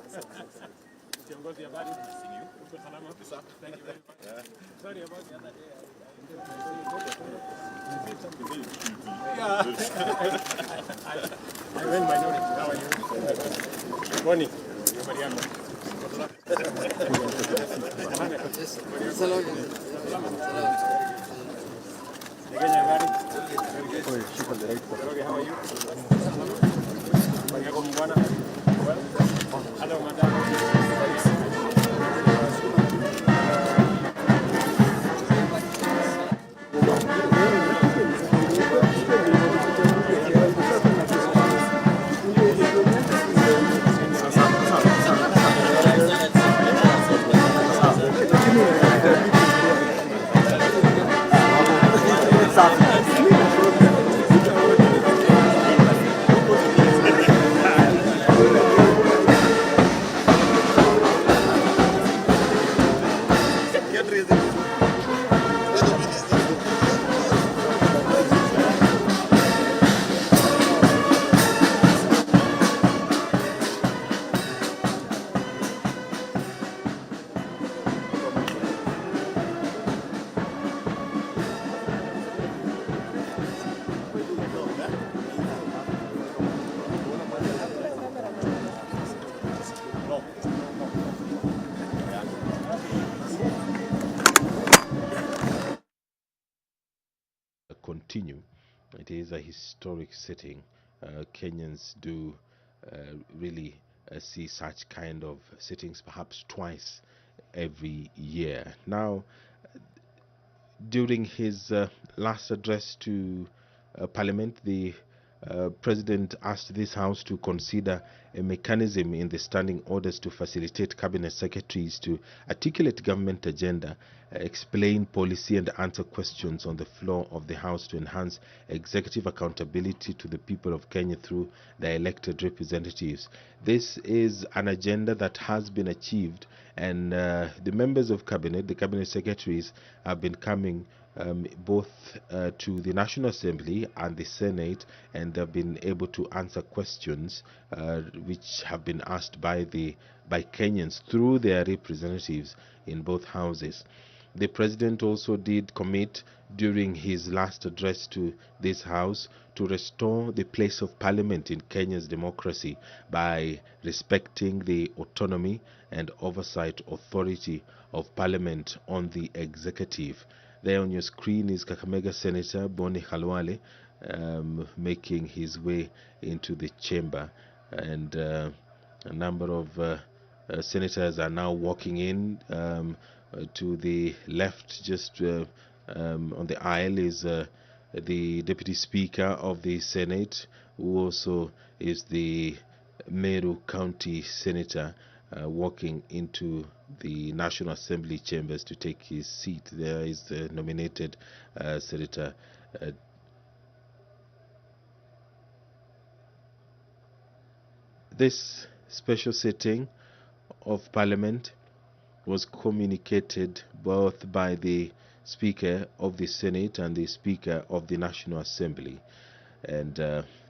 Kiongozi habari. Uko salama? Thank you very much. Sorry about the other day. I went minority. How are you? Morning. Habari yako? Salama. Nigenya habari? Oye, shika director. How are you? Habari yako mbwana? Well, hello madam. Continue. It is a historic sitting. Kenyans do really see such kind of sittings perhaps twice every year. Now, during his last address to Parliament, the President asked this House to consider a mechanism in the standing orders to facilitate cabinet secretaries to articulate government agenda, explain policy and answer questions on the floor of the House to enhance executive accountability to the people of Kenya through their elected representatives. This is an agenda that has been achieved, and the members of cabinet, the cabinet secretaries, have been coming both to the National Assembly and the Senate, and they've been able to answer questions which have been asked by Kenyans through their representatives in both houses. The President also did commit during his last address to this House to restore the place of Parliament in Kenya's democracy by respecting the autonomy and oversight authority of Parliament on the executive. There on your screen is Kakamega Senator Boni Khalwale making his way into the chamber, and a number of senators are now walking in. To the left, just on the aisle, is the Deputy Speaker of the Senate, who also is the Meru County Senator, walking into the National Assembly chambers to take his seat. There is the nominated Senator. This special sitting of Parliament was communicated both by the Speaker of the Senate and the Speaker of the National Assembly, and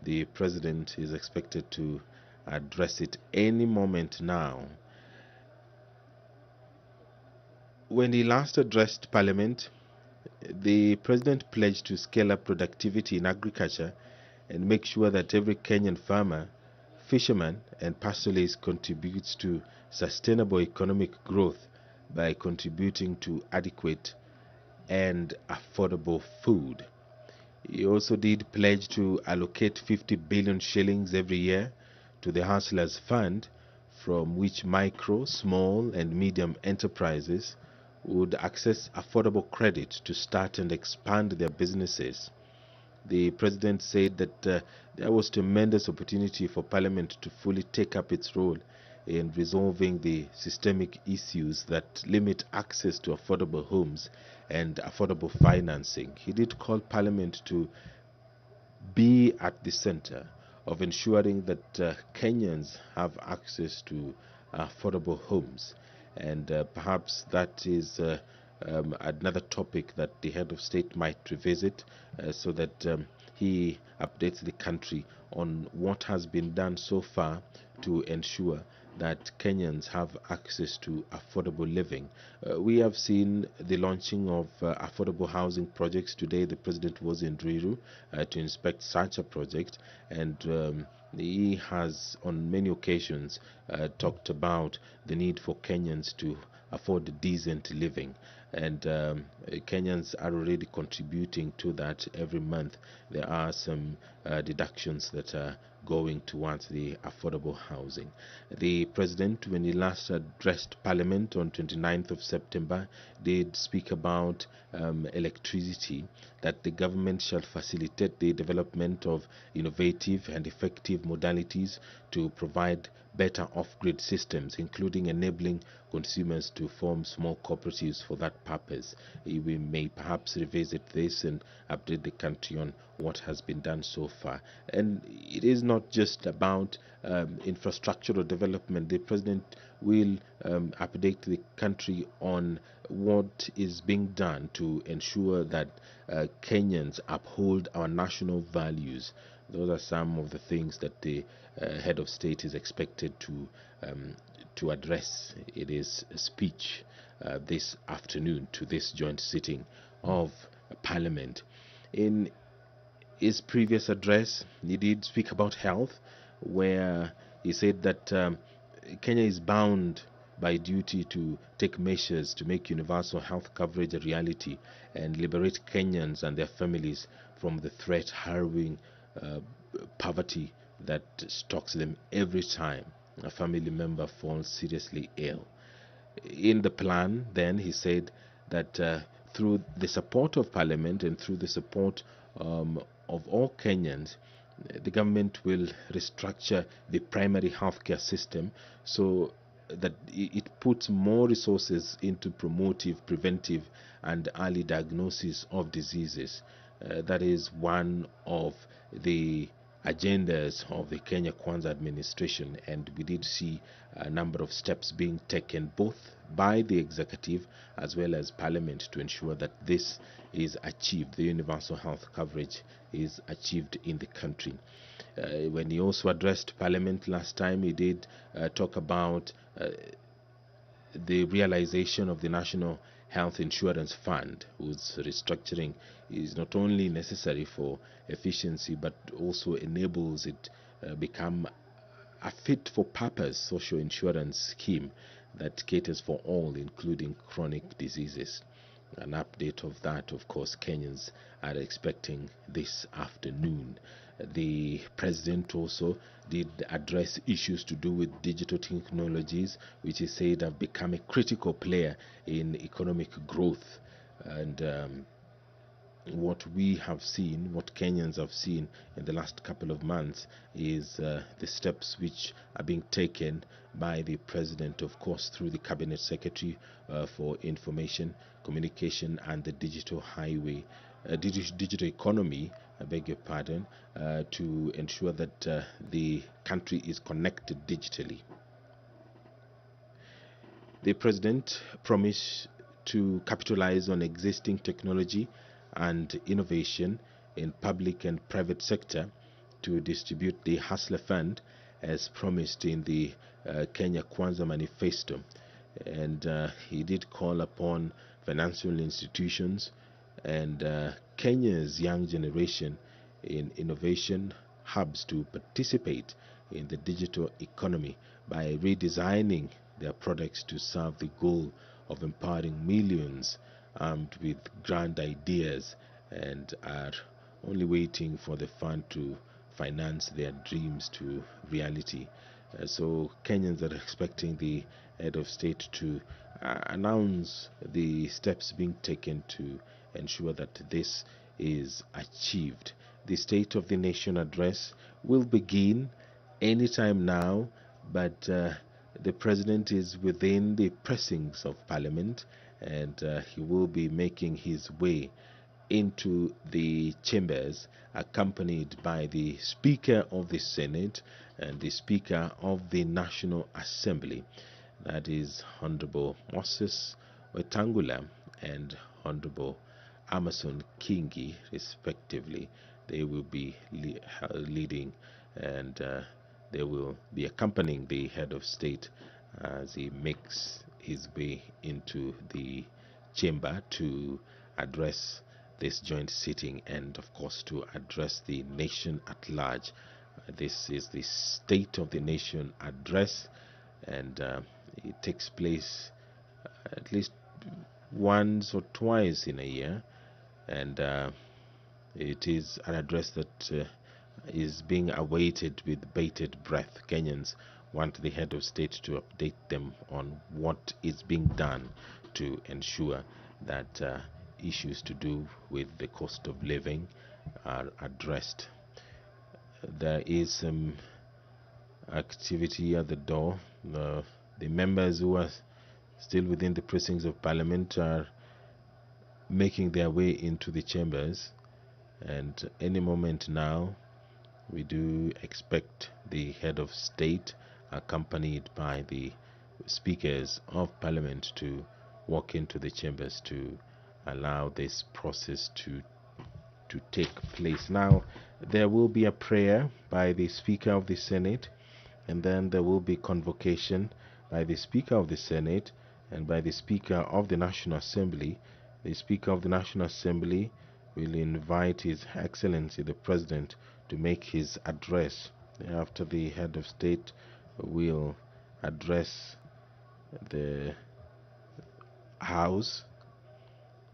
the President is expected to address it any moment now. When he last addressed Parliament, the President pledged to scale up productivity in agriculture and make sure that every Kenyan farmer, fisherman and pastoralist contributes to sustainable economic growth by contributing to adequate and affordable food. He also did pledge to allocate 50 billion shillings every year to the Hustlers Fund, from which micro, small and medium enterprises would access affordable credit to start and expand their businesses. The President said that there was tremendous opportunity for Parliament to fully take up its role in resolving the systemic issues that limit access to affordable homes and affordable financing. He did call Parliament to be at the center of ensuring that Kenyans have access to affordable homes, and perhaps that is another topic that the head of state might revisit, so that he updates the country on what has been done so far to ensure that Kenyans have access to affordable living. We have seen the launching of affordable housing projects. Today, the president was in Ndumiriri to inspect such a project, and he has on many occasions talked about the need for Kenyans to afford decent living, and Kenyans are already contributing to that every month. There are some deductions that are going towards the affordable housing. The president, when he last addressed Parliament on 29th of September, did speak about electricity, that the government shall facilitate the development of innovative and effective modalities to provide better off-grid systems, including enabling consumers to form small cooperatives for that purpose. We may perhaps revisit this and update the country on what has been done so far. And it is not just about infrastructural development. The president will update the country on what is being done to ensure that Kenyans uphold our national values. Those are some of the things that the head of state is expected to address in his speech this afternoon to this joint sitting of Parliament. In his previous address, he did speak about health, where he said that Kenya is bound by duty to take measures to make universal health coverage a reality and liberate Kenyans and their families from the threat harrowing poverty that stalks them every time a family member falls seriously ill. In the plan, then, he said that through the support of Parliament and through the support of all Kenyans, the government will restructure the primary healthcare system so that it puts more resources into promotive, preventive, and early diagnosis of diseases. That is one of the agendas of the Kenya Kwanza administration, and we did see a number of steps being taken both by the executive as well as Parliament to ensure that this is achieved, the universal health coverage is achieved in the country. When he also addressed Parliament last time, he did talk about the realization of the National Health Insurance Fund, whose restructuring is not only necessary for efficiency but also enables it become a fit for purpose social insurance scheme that caters for all, including chronic diseases. An update of that, of course, Kenyans are expecting this afternoon. The president also did address issues to do with digital technologies, which he said have become a critical player in economic growth. And what we have seen, what Kenyans have seen in the last couple of months, is the steps which are being taken by the president, of course, through the cabinet secretary for information, communication, and the digital highway, digital economy, I beg your pardon, to ensure that the country is connected digitally. The president promised to capitalize on existing technology and innovation in public and private sector to distribute the Hustler Fund as promised in the Kenya Kwanza manifesto. And he did call upon financial institutions and Kenya's young generation in innovation hubs to participate in the digital economy by redesigning their products to serve the goal of empowering millions armed with grand ideas and are only waiting for the fund to finance their dreams to reality. So Kenyans are expecting the head of state to announce the steps being taken to ensure that this is achieved. The State of the Nation address will begin anytime now, but the president is within the precincts of Parliament, and he will be making his way into the chambers accompanied by the Speaker of the Senate and the Speaker of the National Assembly, that is Honorable Moses Wetangula and Honorable Amason Kingi, respectively. They will be leading and they will be accompanying the head of state as he makes his way into the chamber to address this joint sitting and, of course, to address the nation at large. This is the State of the Nation address, and it takes place at least once or twice in a year, and it is an address that is being awaited with bated breath. Kenyans want the head of state to update them on what is being done to ensure that issues to do with the cost of living are addressed. There is some activity at the door. The members who are still within the precincts of Parliament are making their way into the chambers, and any moment now we do expect the head of state, accompanied by the speakers of Parliament, to walk into the chambers to allow this process to take place. Now, there will be a prayer by the Speaker of the Senate, and then there will be convocation by the Speaker of the Senate and by the Speaker of the National Assembly. The Speaker of the National Assembly will invite His Excellency the President to make his address. After the head of state will address the House,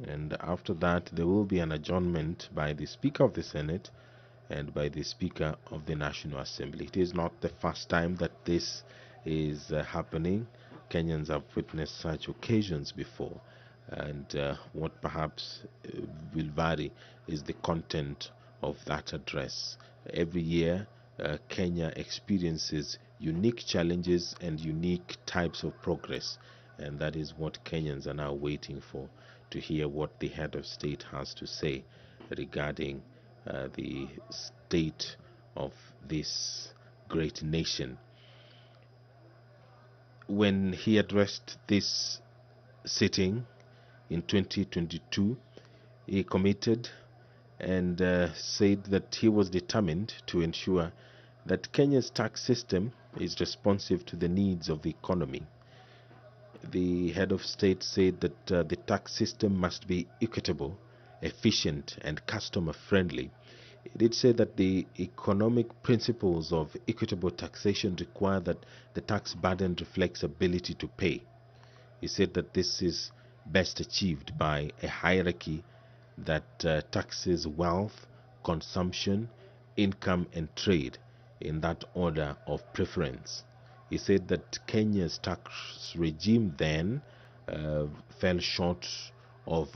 and after that there will be an adjournment by the Speaker of the Senate and by the Speaker of the National Assembly. It is not the first time that this is happening. Kenyans have witnessed such occasions before, and what perhaps will vary is the content of that address. Every year, Kenya experiences unique challenges and unique types of progress, and that is what Kenyans are now waiting for, to hear what the head of state has to say regarding the state of this great nation. When he addressed this sitting in 2022, he committed and said that he was determined to ensure that Kenya's tax system is responsive to the needs of the economy. The head of state said that the tax system must be equitable, efficient, and customer friendly. He did say that the economic principles of equitable taxation require that the tax burden reflects ability to pay. He said that this is best achieved by a hierarchy that taxes wealth, consumption, income, and trade in that order of preference. He said that Kenya's tax regime then fell short of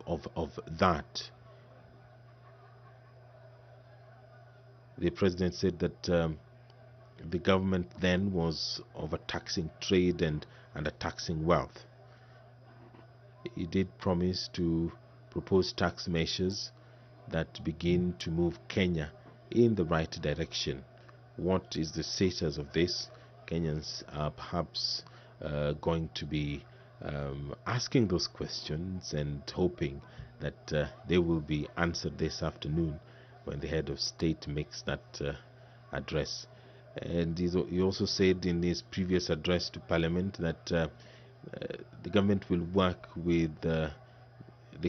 that. The president said that the government then was overtaxing trade and undertaxing wealth. He did promise to propose tax measures that begin to move Kenya in the right direction. What is the status of this? Kenyans are perhaps going to be asking those questions and hoping that they will be answered this afternoon when the head of state makes that address. And he also said in his previous address to Parliament that the government will work with the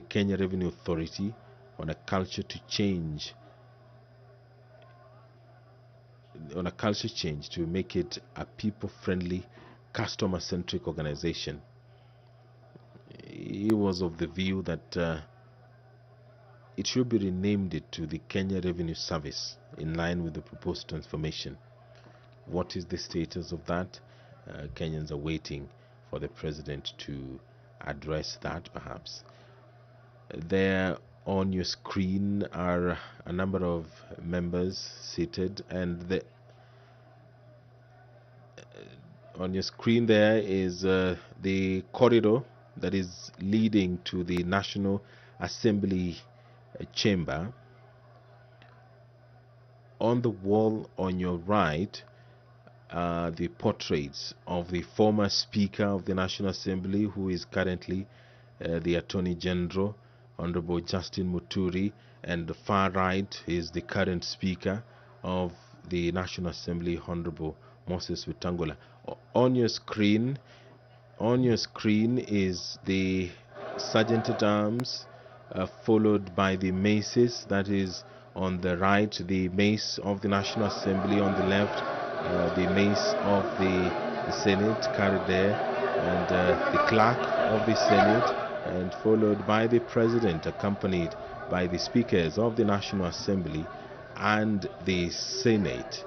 Kenya Revenue Authority on a culture change to make it a people-friendly, customer-centric organization. He was of the view that it should be renamed to the Kenya Revenue Service in line with the proposed transformation. What is the status of that? Kenyans are waiting for the president to address that, perhaps. There on your screen are a number of members seated, and on your screen there is the corridor that is leading to the National Assembly chamber. On the wall on your right are the portraits of the former Speaker of the National Assembly, who is currently the Attorney General, Honorable Justin Muturi, and the far right is the current Speaker of the National Assembly, Honorable Moses Wetangula. On your screen is the Sergeant-at-Arms, followed by the maces. That is on the right, the mace of the National Assembly, on the left, the mace of the Senate carried there, and the clerk of the Senate, and followed by the President, accompanied by the speakers of the National Assembly and the Senate.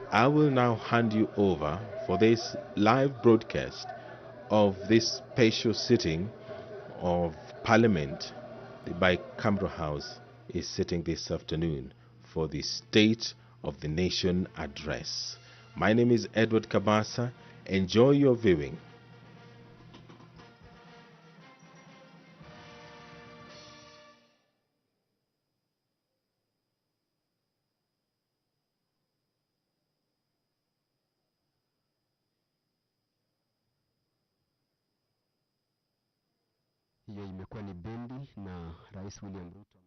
I will now hand you over for this live broadcast of this special sitting of Parliament. The bicameral House is sitting this afternoon for the State of the Nation address. My name is Edward Kabasa. Enjoy your viewing. Hiyo imekuwa ni bendi na Rais William Ruto.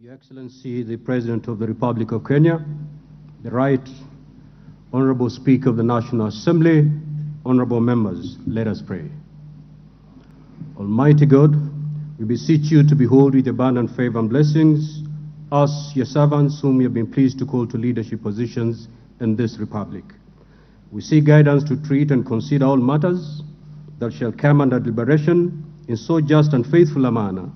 Your Excellency, the President of the Republic of Kenya, the Right Honorable Speaker of the National Assembly, honorable members, let us pray. Almighty God, we beseech you to behold with abundant favor and blessings us, your servants, whom you have been pleased to call to leadership positions in this republic. We seek guidance to treat and consider all matters that shall come under deliberation in so just and faithful a manner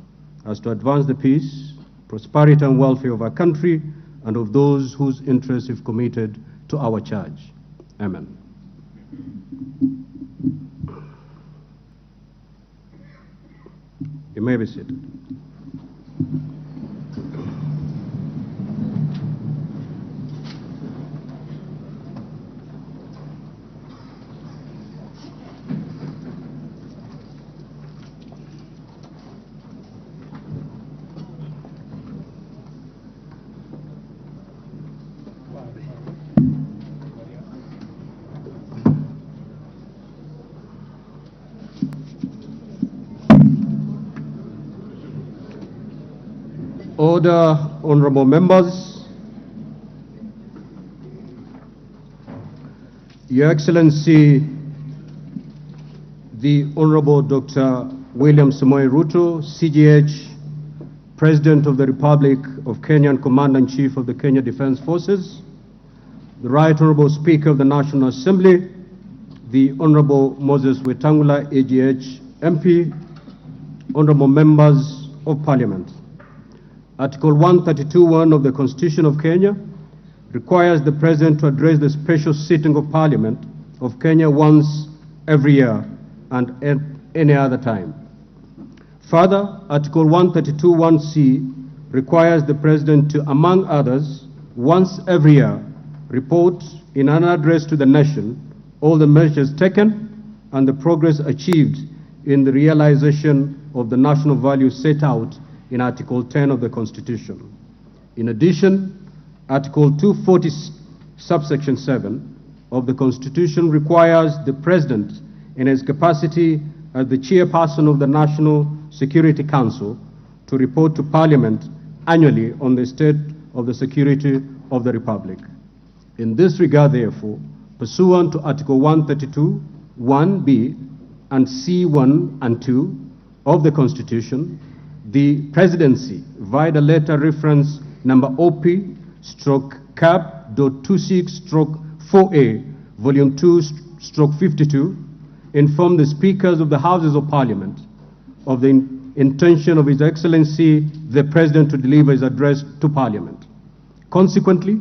as to advance the peace, prosperity and welfare of our country and of those whose interests we've committed to our charge. Amen. You may be seated. Order, honorable members. Your Excellency, the Honorable Dr. William Samoei Ruto, CGH, President of the Republic of Kenya and Commander-in-Chief of the Kenya Defense Forces, the Right Honorable Speaker of the National Assembly, the Honorable Moses Wetangula, AGH MP, Honorable Members of Parliament. Article 132(1) of the Constitution of Kenya requires the President to address the special sitting of Parliament of Kenya once every year and at any other time. Further, Article 132(1)(c) requires the President to, among others, once every year, report in an address to the nation all the measures taken and the progress achieved in the realization of the national values set out in Article 10 of the Constitution. In addition, Article 240, subsection 7 of the Constitution requires the President, in his capacity as the chairperson of the National Security Council, to report to Parliament annually on the state of the security of the Republic. In this regard, therefore, pursuant to Article 132(1)(b) and C(1) and 2 of the Constitution, the Presidency, via the letter reference number OP/CAP.26/4A, Volume 2/52, informed the Speakers of the Houses of Parliament of the intention of His Excellency the President to deliver his address to Parliament. Consequently,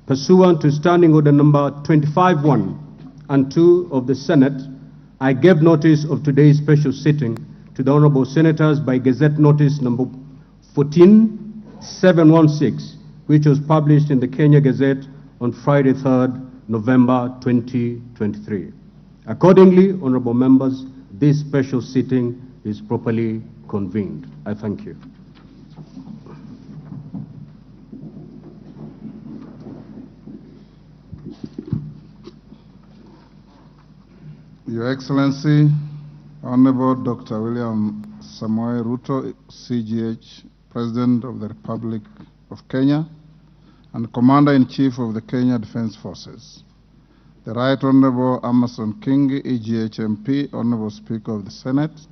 pursuant to Standing Order number 25(1) and 2 of the Senate, I gave notice of today's special sitting to the Honorable Senators by Gazette Notice number 14716, which was published in the Kenya Gazette on Friday, 3rd November 2023. Accordingly, Honorable Members, this special sitting is properly convened. I thank you. Your Excellency, Honorable Dr. William Samoei Ruto, CGH, President of the Republic of Kenya, and Commander-in-Chief of the Kenya Defense Forces. The Right Honorable Amason Kingi, EGH MP, Honorable Speaker of the Senate,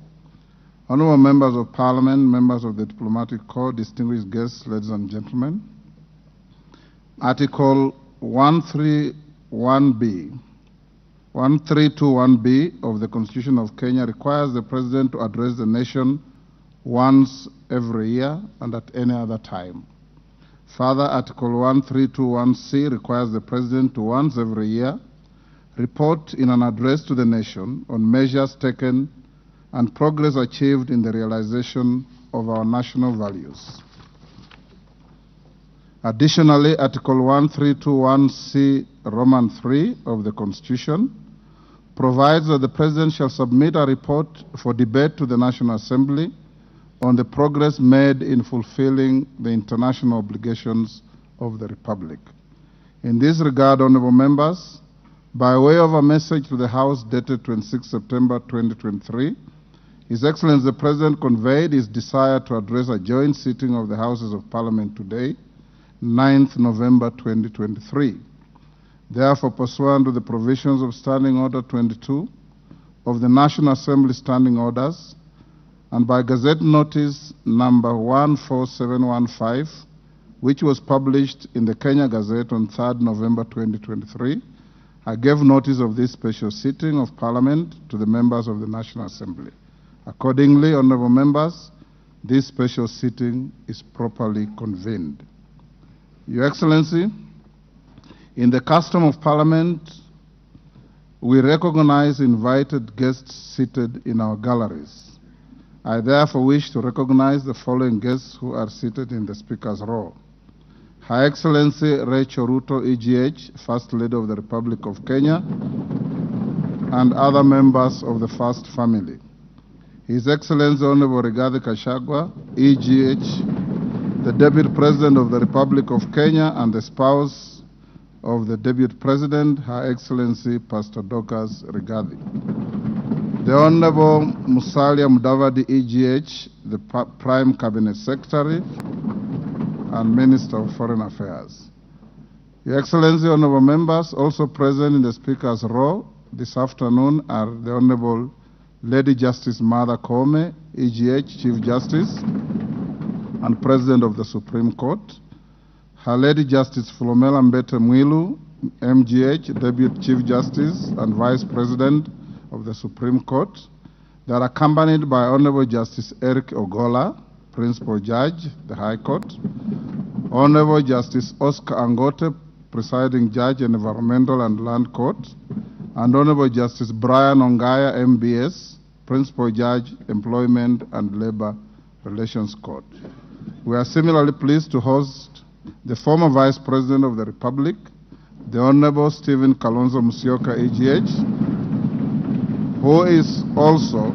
Honorable Members of Parliament, members of the Diplomatic Corps, distinguished guests, ladies and gentlemen. Article 132(1)(b) of the Constitution of Kenya requires the President to address the nation once every year and at any other time. Further, Article 132(1)(c) requires the President to once every year report in an address to the nation on measures taken and progress achieved in the realization of our national values. Additionally, Article 132(1)(c) Roman 3 of the Constitution provides that the President shall submit a report for debate to the National Assembly on the progress made in fulfilling the international obligations of the Republic. In this regard, honorable members, by way of a message to the House dated 26 September 2023, His Excellency the President conveyed his desire to address a joint sitting of the Houses of Parliament today, 9th November 2023. Therefore, pursuant to the provisions of Standing Order 22 of the National Assembly Standing Orders, and by Gazette Notice number 14715, which was published in the Kenya Gazette on 3rd November 2023, I gave notice of this special sitting of Parliament to the members of the National Assembly. Accordingly, honorable members, this special sitting is properly convened. Your Excellency, in the custom of Parliament, we recognize invited guests seated in our galleries. I therefore wish to recognize the following guests who are seated in the Speaker's row. Her Excellency Rachel Ruto, EGH, First Lady of the Republic of Kenya, and other members of the First Family. His Excellency Honorable Rigathi Gachagua, EGH, the Deputy President of the Republic of Kenya and the spouse of the Deputy President, Her Excellency Pastor Dorcas Rigathi. The Honorable Musalia Mudavadi, EGH, the Prime Cabinet Secretary and Minister of Foreign Affairs. Your Excellency, honorable members, also present in the Speaker's row this afternoon are the Honorable Lady Justice Martha Kameme, EGH, Chief Justice, and President of the Supreme Court, Her Lady Justice Philomena Mbete Mwilu, MGH, Deputy Chief Justice and Vice President of the Supreme Court. They are accompanied by Honorable Justice Eric Ogola, Principal Judge, the High Court, Honorable Justice Oscar Angote, Presiding Judge in Environmental and Land Court, and Honorable Justice Brian Ongaya, MBS, Principal Judge, Employment and Labor Relations Court. We are similarly pleased to host the former Vice President of the Republic, the Honorable Stephen Kalonzo Musyoka, EGH, who is also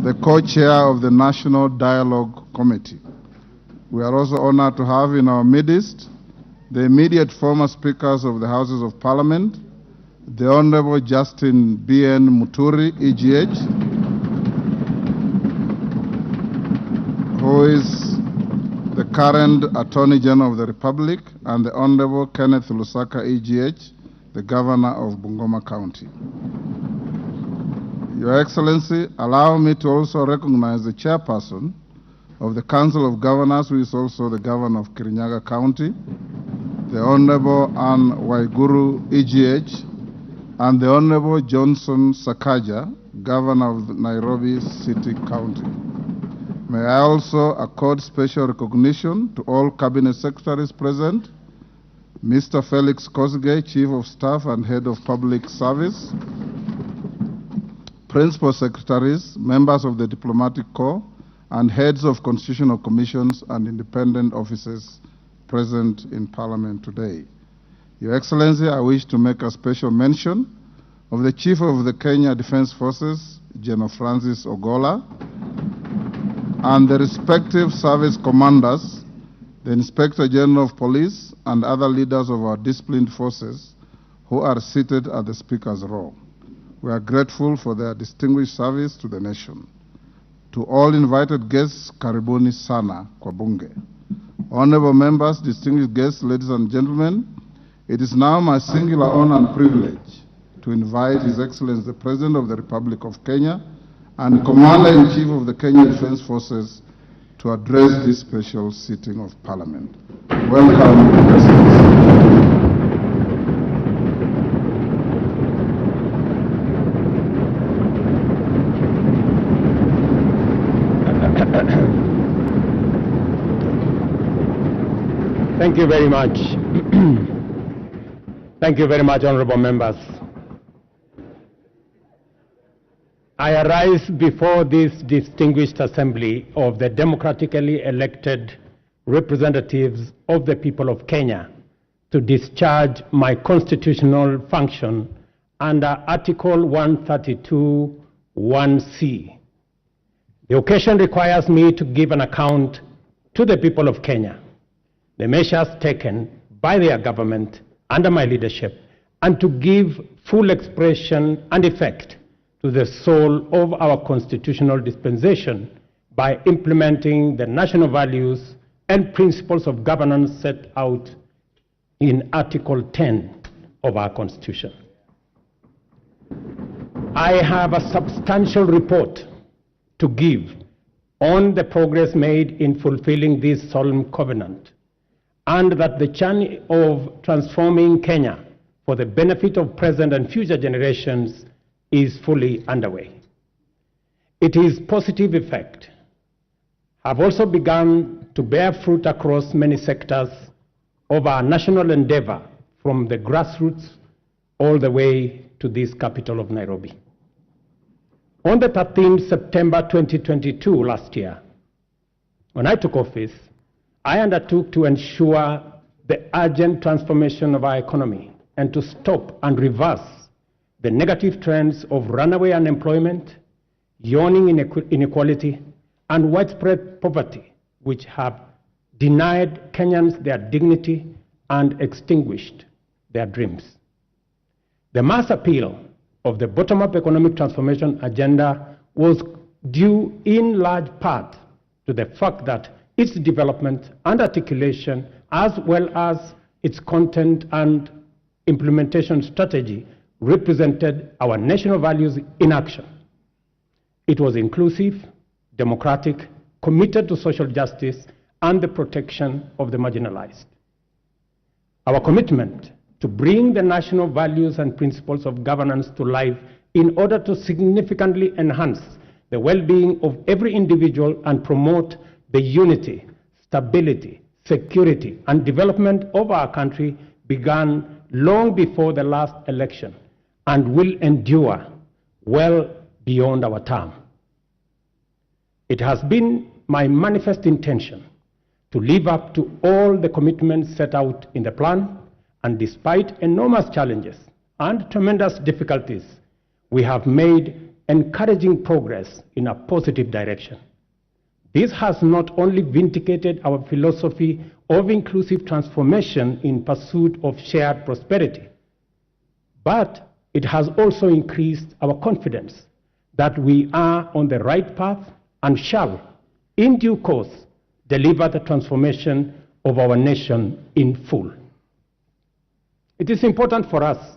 the co-chair of the National Dialogue Committee. We are also honored to have in our midst the immediate former speakers of the Houses of Parliament, the Honorable Justin B.N. Muturi, EGH, who is the current Attorney General of the Republic, and the Honorable Kenneth Lusaka, EGH, the Governor of Bungoma County. Your Excellency, allow me to also recognize the chairperson of the Council of Governors, who is also the Governor of Kirinyaga County, the Honorable Anne Waiguru, EGH, and the Honorable Johnson Sakaja, Governor of Nairobi City County. May I also accord special recognition to all Cabinet Secretaries present, Mr. Felix Kosgei, Chief of Staff and Head of Public Service, Principal Secretaries, members of the Diplomatic Corps, and heads of constitutional commissions and independent offices present in Parliament today. Your Excellency, I wish to make a special mention of the Chief of the Kenya Defense Forces, General Francis Ogola, and the respective service commanders, the Inspector General of Police, and other leaders of our disciplined forces who are seated at the Speaker's row. We are grateful for their distinguished service to the nation. To all invited guests, karibuni sana kwa bunge. Honorable members, distinguished guests, ladies and gentlemen, it is now my singular honor and privilege to invite His Excellency the President of the Republic of Kenya and Commander-in-Chief of the Kenya Defense Forces to address this special sitting of Parliament. Welcome, Your Excellency. Thank you very much. Thank you very much, honorable members. I arise before this distinguished assembly of the democratically elected representatives of the people of Kenya to discharge my constitutional function under Article 132(1)(c). The occasion requires me to give an account to the people of Kenya, the measures taken by their government under my leadership, and to give full expression and effect to the soul of our constitutional dispensation by implementing the national values and principles of governance set out in Article 10 of our Constitution. I have a substantial report to give on the progress made in fulfilling this solemn covenant, and that the journey of transforming Kenya for the benefit of present and future generations is fully underway. Its positive effect have also begun to bear fruit across many sectors of our national endeavor, from the grassroots all the way to this capital of Nairobi. On the 13th September 2022, last year, when I took office, I undertook to ensure the urgent transformation of our economy and to stop and reverse the negative trends of runaway unemployment, yawning inequality, and widespread poverty, which have denied Kenyans their dignity and extinguished their dreams. The mass appeal of the bottom-up economic transformation agenda was due in large part to the fact that its development and articulation, as well as its content and implementation strategy, represented our national values in action. It was inclusive, democratic, committed to social justice and the protection of the marginalized. Our commitment to bring the national values and principles of governance to life in order to significantly enhance the well-being of every individual and promote the unity, stability, security, and development of our country began long before the last election and will endure well beyond our term. It has been my manifest intention to live up to all the commitments set out in the plan, and despite enormous challenges and tremendous difficulties, we have made encouraging progress in a positive direction. This has not only vindicated our philosophy of inclusive transformation in pursuit of shared prosperity, but it has also increased our confidence that we are on the right path and shall, in due course, deliver the transformation of our nation in full. It is important for us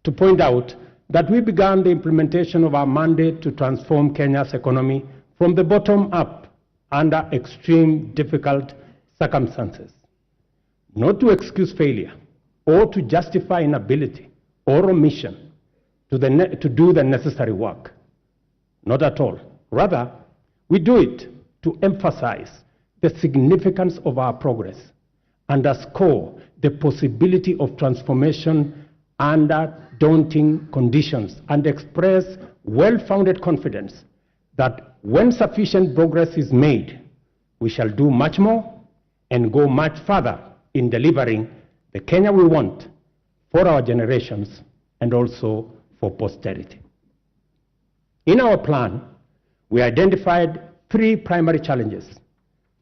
to point out that we began the implementation of our mandate to transform Kenya's economy from the bottom up under extreme difficult circumstances, not to excuse failure or to justify inability or omission to do the necessary work. Not at all. Rather, we do it to emphasize the significance of our progress, underscore the possibility of transformation under daunting conditions, and express well-founded confidence that when sufficient progress is made, we shall do much more and go much further in delivering the Kenya we want for our generations and also for posterity. In our plan, we identified three primary challenges: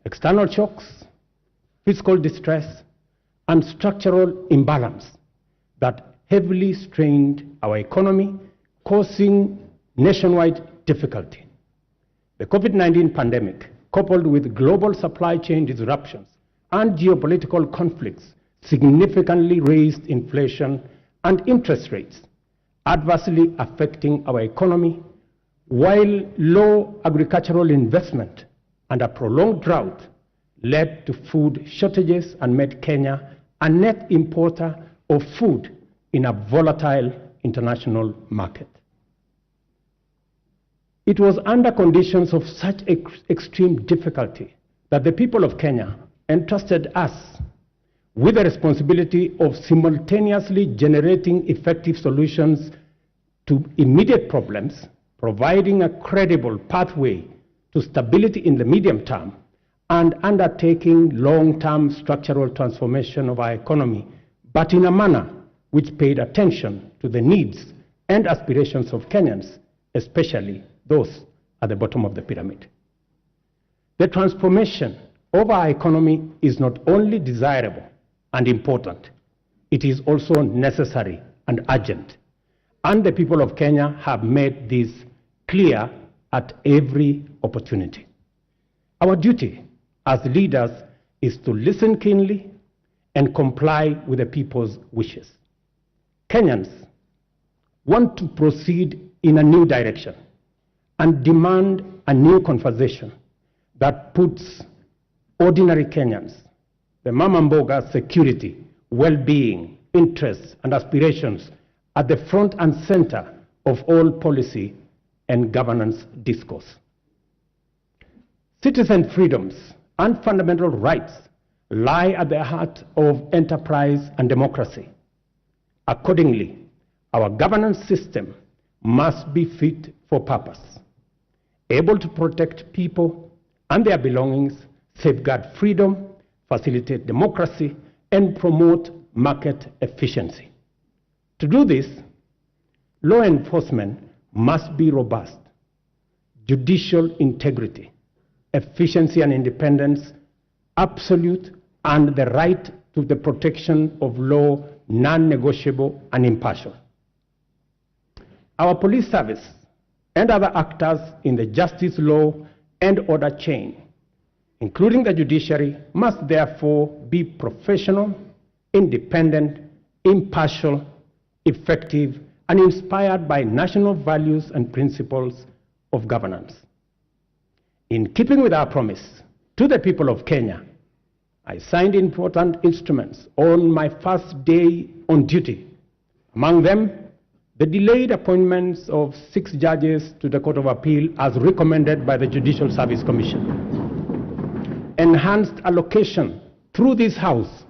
external shocks, fiscal distress, and structural imbalance that heavily strained our economy, causing nationwide difficulty. The COVID-19 pandemic, coupled with global supply chain disruptions and geopolitical conflicts, significantly raised inflation and interest rates, adversely affecting our economy, while low agricultural investment and a prolonged drought led to food shortages and made Kenya a net importer of food in a volatile international market. It was under conditions of such extreme difficulty that the people of Kenya entrusted us with the responsibility of simultaneously generating effective solutions to immediate problems, providing a credible pathway to stability in the medium term, and undertaking long-term structural transformation of our economy, but in a manner which paid attention to the needs and aspirations of Kenyans, especially those at the bottom of the pyramid. The transformation of our economy is not only desirable and important, it is also necessary and urgent. And the people of Kenya have made this clear at every opportunity. Our duty as leaders is to listen keenly and comply with the people's wishes. Kenyans want to proceed in a new direction and demand a new conversation that puts ordinary Kenyans, the mama mboga's security, well-being, interests, and aspirations at the front and center of all policy and governance discourse. Citizen freedoms and fundamental rights lie at the heart of enterprise and democracy. Accordingly, our governance system must be fit for purpose, able to protect people and their belongings, safeguard freedom, facilitate democracy, and promote market efficiency. To do this, law enforcement must be robust, judicial integrity, efficiency and independence, absolute, and the right to the protection of law non-negotiable and impartial. Our police service and other actors in the justice, law, and order chain, including the judiciary, must therefore be professional, independent, impartial, effective, and inspired by national values and principles of governance. In keeping with our promise to the people of Kenya, I signed important instruments on my first day on duty. Among them, the delayed appointments of 6 judges to the Court of Appeal as recommended by the Judicial Service Commission. Enhanced allocation through this House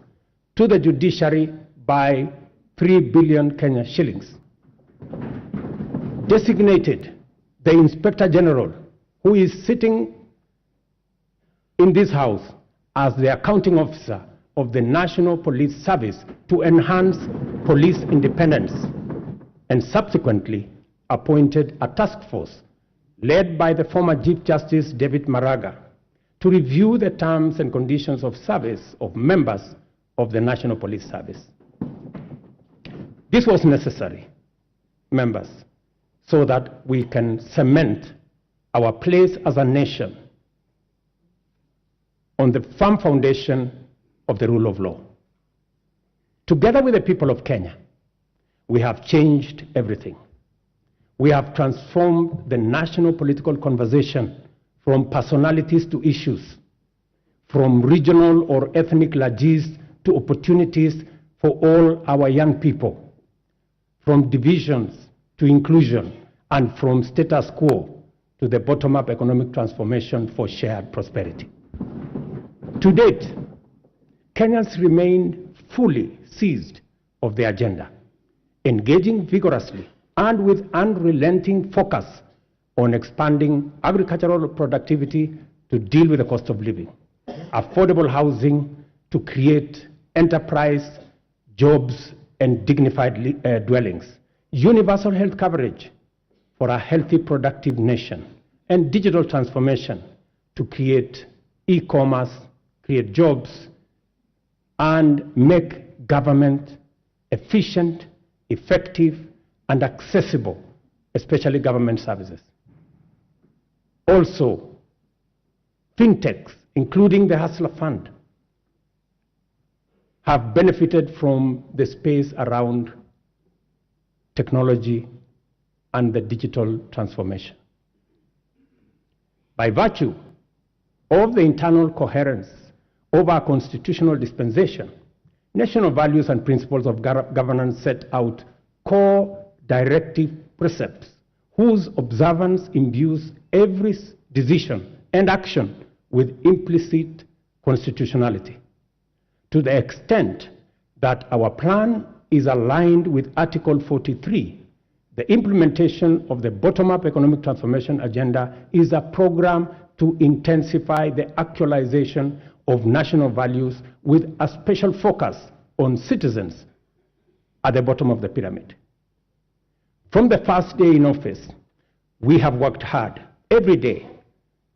to the judiciary by 3 billion Kenya shillings. Designated the Inspector General, who is sitting in this House as the accounting officer of the National Police Service, to enhance police independence, and subsequently appointed a task force led by the former Chief Justice David Maraga to review the terms and conditions of service of members of the National Police Service. This was necessary, members, so that we can cement our place as a nation on the firm foundation of the rule of law. Together with the people of Kenya, we have changed everything. We have transformed the national political conversation from personalities to issues, from regional or ethnic largesse to opportunities for all our young people, from divisions to inclusion, and from status quo to the bottom-up economic transformation for shared prosperity. To date, Kenyans remain fully seized of the agenda, engaging vigorously and with unrelenting focus on expanding agricultural productivity to deal with the cost of living, affordable housing to create enterprise, jobs, and dignified dwellings, universal health coverage for a healthy, productive nation, and digital transformation to create e-commerce, create jobs, and make government efficient, effective, and accessible, especially government services. Also, fintechs, including the Hustler Fund, have benefited from the space around technology and the digital transformation. By virtue of the internal coherence of our constitutional dispensation, national values and principles of governance set out core directive precepts whose observance imbues every decision and action with implicit constitutionality. To the extent that our plan is aligned with Article 43, the implementation of the bottom-up economic transformation agenda is a program to intensify the actualization of national values with a special focus on citizens at the bottom of the pyramid. From the first day in office, we have worked hard every day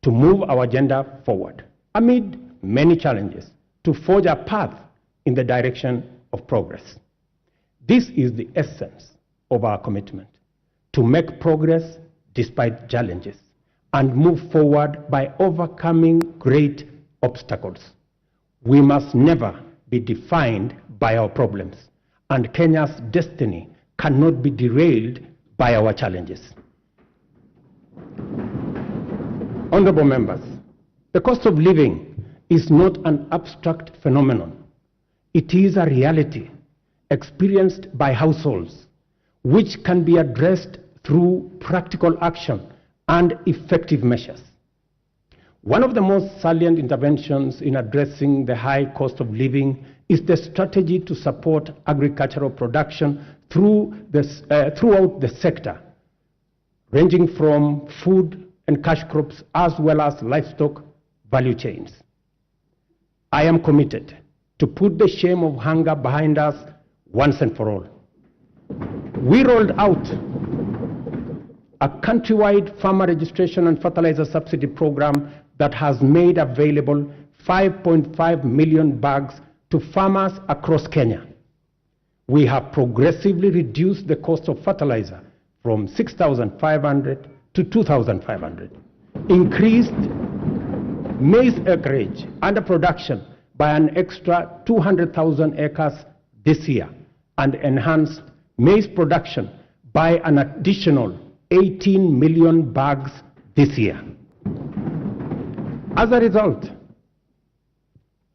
to move our agenda forward amid many challenges to forge a path in the direction of progress. This is the essence of our commitment, to make progress despite challenges and move forward by overcoming great obstacles. We must never be defined by our problems, and Kenya's destiny cannot be derailed by our challenges. Honorable members, the cost of living is not an abstract phenomenon. It is a reality experienced by households, which can be addressed through practical action and effective measures. One of the most salient interventions in addressing the high cost of living is the strategy to support agricultural production throughout the sector, ranging from food and cash crops as well as livestock value chains. I am committed to put the shame of hunger behind us once and for all. We rolled out a countrywide farmer registration and fertilizer subsidy program that has made available 5.5 million bags to farmers across Kenya. We have progressively reduced the cost of fertilizer from 6,500 to 2,500, increased maize acreage under production by an extra 200,000 acres this year, and enhanced maize production by an additional 18 million bags this year. As a result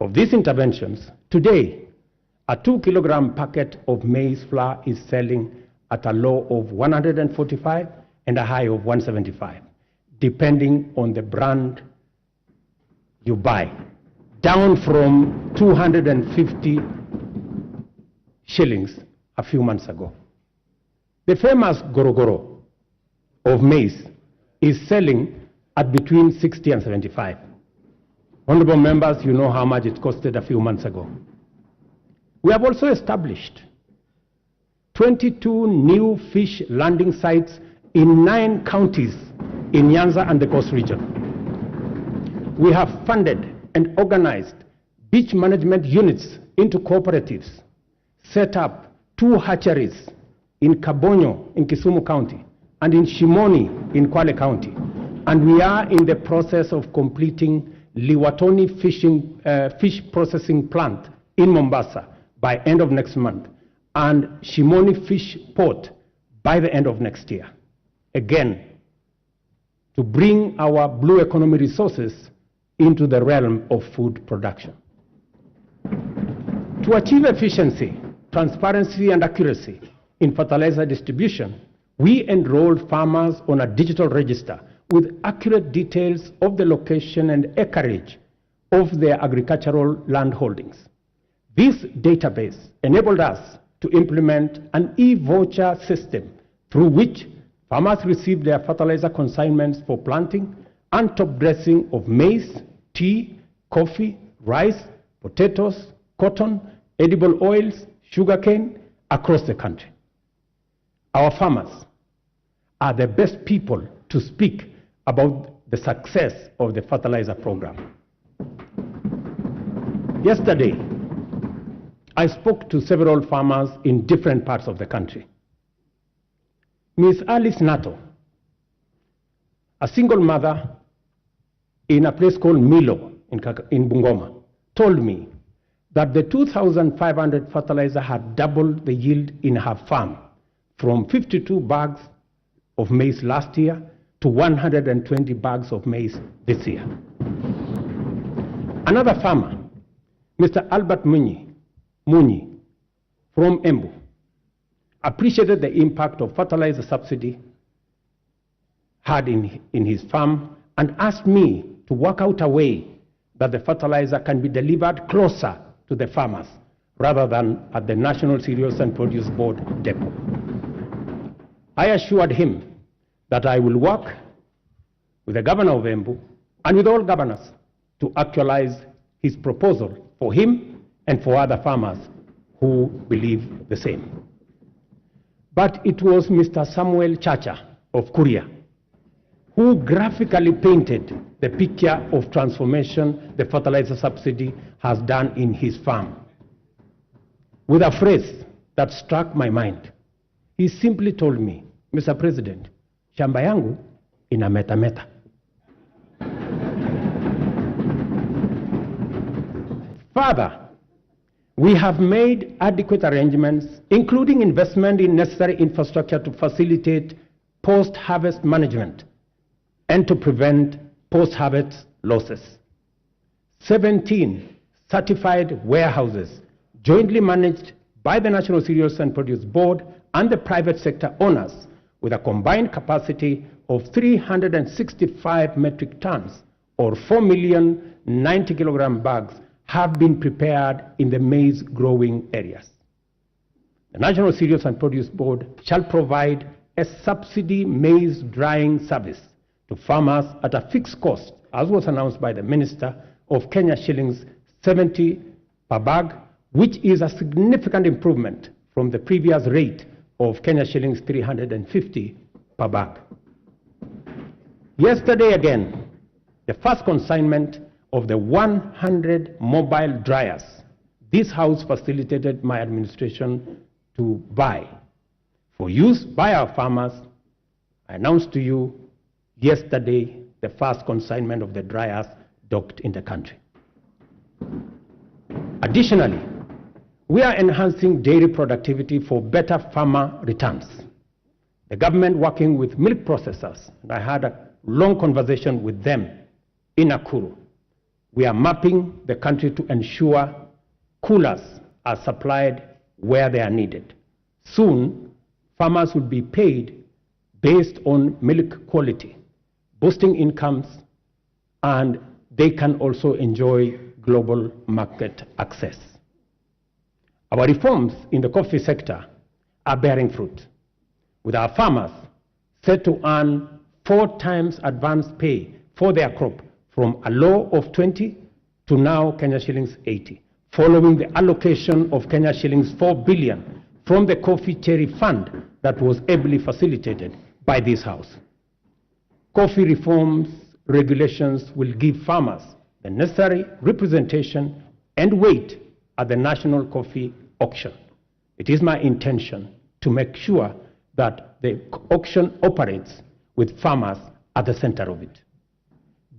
of these interventions, today, a 2-kilogram packet of maize flour is selling at a low of 145 and a high of 175, depending on the brand you buy, down from 250 shillings a few months ago. The famous gorogoro of maize is selling at between 60 and 75. Honorable members, you know how much it costed a few months ago. We have also established 22 new fish landing sites in 9 counties in Nyanza and the Coast region. We have funded and organized beach management units into cooperatives, set up 2 hatcheries in Kabonyo in Kisumu County and in Shimoni in Kwale County. And we are in the process of completing Liwatoni fish processing plant in Mombasa by end of next month, and Shimoni Fish Port by the end of next year. Again, to bring our blue economy resources into the realm of food production. To achieve efficiency, transparency, and accuracy in fertilizer distribution, we enrolled farmers on a digital register with accurate details of the location and acreage of their agricultural land holdings. This database enabled us to implement an e-voucher system through which farmers receive their fertilizer consignments for planting and top dressing of maize, tea, coffee, rice, potatoes, cotton, edible oils, sugarcane across the country. Our farmers are the best people to speak about the success of the fertilizer program. Yesterday, I spoke to several farmers in different parts of the country. Ms. Alice Nato, a single mother in a place called Milo in Bungoma, told me that the 2,500 fertilizer had doubled the yield in her farm from 52 bags of maize last year to 120 bags of maize this year. Another farmer, Mr. Albert Muni from Embu, appreciated the impact of fertilizer subsidy had in his farm and asked me to work out a way that the fertilizer can be delivered closer to the farmers rather than at the National Cereals and Produce Board depot. I assured him that I will work with the governor of Embu and with all governors to actualize his proposal for him and for other farmers who believe the same. But it was Mr. Samuel Chacha of Kuria who graphically painted the picture of transformation the fertilizer subsidy has done in his farm with a phrase that struck my mind. He simply told me, Mr. President, shamba yangu ina meta. Further, we have made adequate arrangements, including investment in necessary infrastructure to facilitate post-harvest management and to prevent post-harvest losses. 17 certified warehouses jointly managed by the National Cereals and Produce Board and the private sector owners with a combined capacity of 365 metric tons or 4,090,000 kilogram bags have been prepared in the maize growing areas. The National Cereals and Produce Board shall provide a subsidy maize drying service to farmers at a fixed cost, as was announced by the Minister, of Kenya shillings 70 per bag, which is a significant improvement from the previous rate of Kenya shillings 350 per bag. Yesterday again, the first consignment of the 100 mobile dryers this House facilitated my administration to buy for use by our farmers. I announced to you yesterday the first consignment of the dryers docked in the country. Additionally, we are enhancing dairy productivity for better farmer returns. The government, working with milk processors, and I had a long conversation with them in Nakuru, We are mapping the country to ensure coolers are supplied where they are needed. Soon, farmers will be paid based on milk quality, boosting incomes, and they can also enjoy global market access. Our reforms in the coffee sector are bearing fruit, with our farmers set to earn 4 times advance pay for their crop from a low of 20 to now Kenya shillings 80, following the allocation of Kenya shillings 4 billion from the Coffee Cherry Fund that was ably facilitated by this House. Coffee reforms regulations will give farmers the necessary representation and weight at the national coffee auction. It is my intention to make sure that the auction operates with farmers at the center of it.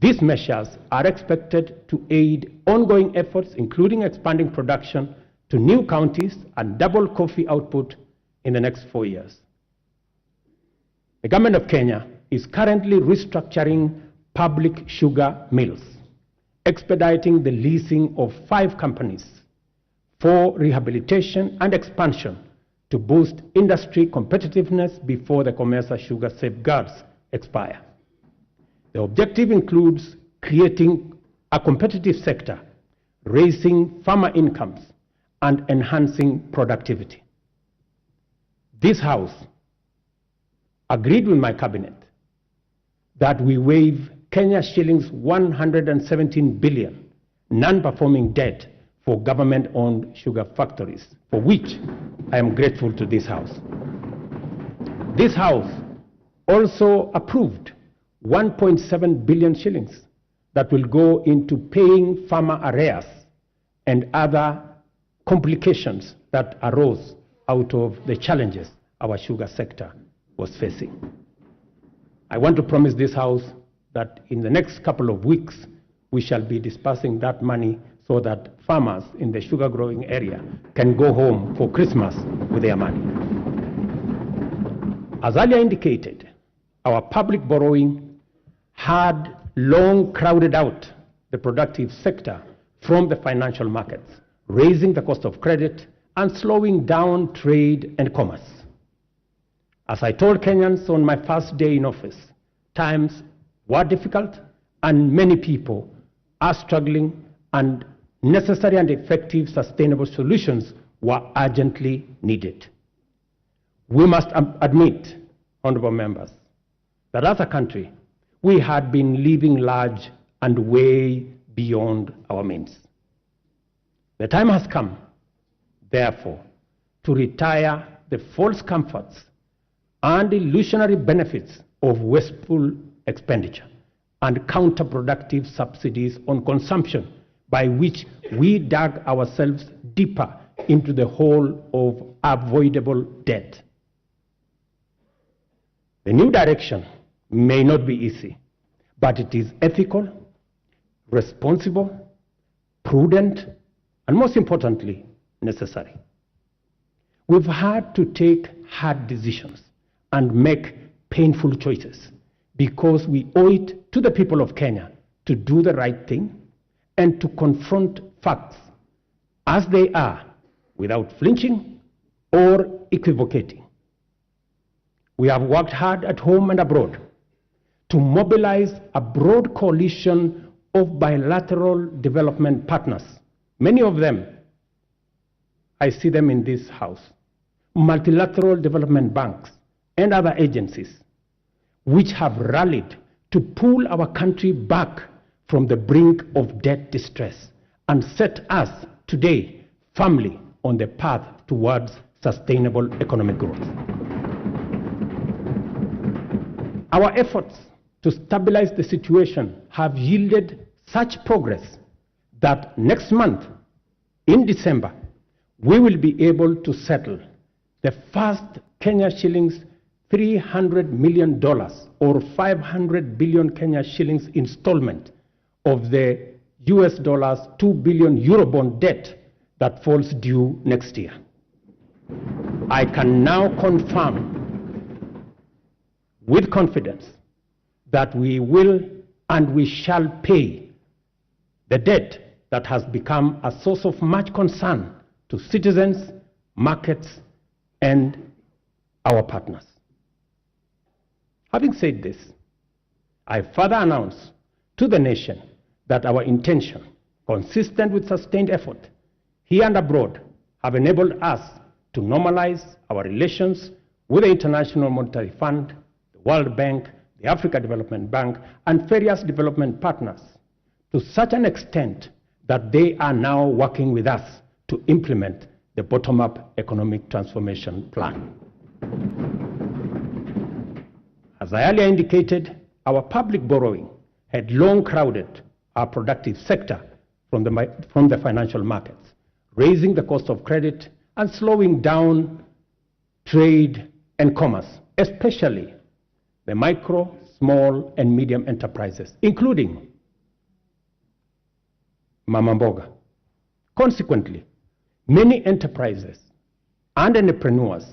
These measures are expected to aid ongoing efforts, including expanding production to new counties and double coffee output in the next 4 years. The government of Kenya is currently restructuring public sugar mills, expediting the leasing of 5 companies for rehabilitation and expansion to boost industry competitiveness before the Commercial Sugar Safeguards expire. The objective includes creating a competitive sector, raising farmer incomes, and enhancing productivity. This House agreed with my cabinet that we waive Kenya shillings 117 billion non-performing debt for government-owned sugar factories, for which I am grateful to this House. This House also approved 1.7 billion shillings that will go into paying farmer arrears and other complications that arose out of the challenges our sugar sector was facing. I want to promise this House that in the next couple of weeks, we shall be dispersing that money so that farmers in the sugar growing area can go home for Christmas with their money. As earlier indicated, our public borrowing had long crowded out the productive sector from the financial markets, raising the cost of credit and slowing down trade and commerce. As I told Kenyans on my first day in office, times were difficult and many people are struggling, and necessary and effective sustainable solutions were urgently needed. We must admit, honorable members, that as a country, we had been living large and way beyond our means. The time has come, therefore, to retire the false comforts and illusionary benefits of wasteful expenditure and counterproductive subsidies on consumption, by which we dug ourselves deeper into the hole of avoidable debt. The new direction may not be easy, but it is ethical, responsible, prudent, and most importantly, necessary. We've had to take hard decisions and make painful choices because we owe it to the people of Kenya to do the right thing and to confront facts as they are without flinching or equivocating. We have worked hard at home and abroad to mobilize a broad coalition of bilateral development partners. Many of them, I see them in this House, multilateral development banks and other agencies, which have rallied to pull our country back from the brink of debt distress and set us today firmly on the path towards sustainable economic growth. Our efforts to stabilize the situation have yielded such progress that next month, in December, we will be able to settle the first Kenya shillings $300 million or 500 billion Kenya shillings installment of the US dollars 2 billion Eurobond debt that falls due next year. I can now confirm with confidence that we will and we shall pay the debt that has become a source of much concern to citizens, markets, and our partners. Having said this, I further announce to the nation that our intention, consistent with sustained effort here and abroad, have enabled us to normalize our relations with the International Monetary Fund, the World Bank, the Africa Development Bank, and various development partners to such an extent that they are now working with us to implement the bottom-up economic transformation plan. As I earlier indicated, our public borrowing had long crowded our productive sector from the financial markets, raising the cost of credit and slowing down trade and commerce, especially the micro, small, and medium enterprises, including Mama Mboga. Consequently, many enterprises and entrepreneurs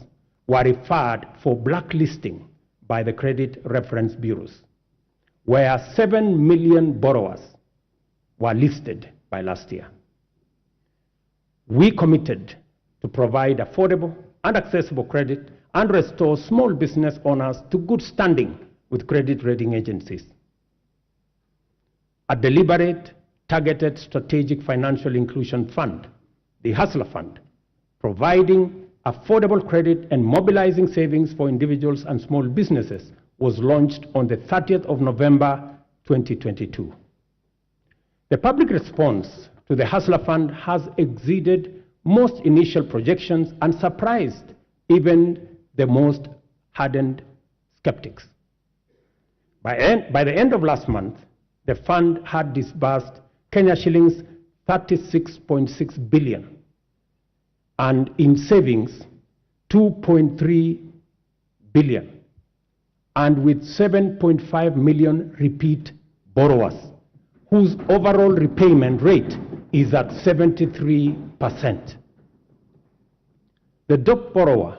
were referred for blacklisting by the credit reference bureaus, where 7 million borrowers were listed by last year. We committed to provide affordable and accessible credit and restore small business owners to good standing with credit rating agencies. A deliberate, targeted strategic financial inclusion fund, the Hustler Fund, providing affordable credit and mobilizing savings for individuals and small businesses, was launched on the 30th of November 2022. The public response to the Hustler Fund has exceeded most initial projections and surprised even the most hardened skeptics. By the end of last month, the fund had disbursed Kenya shillings 36.6 billion and in savings 2.3 billion, and with 7.5 million repeat borrowers, whose overall repayment rate is at 73%. The top borrower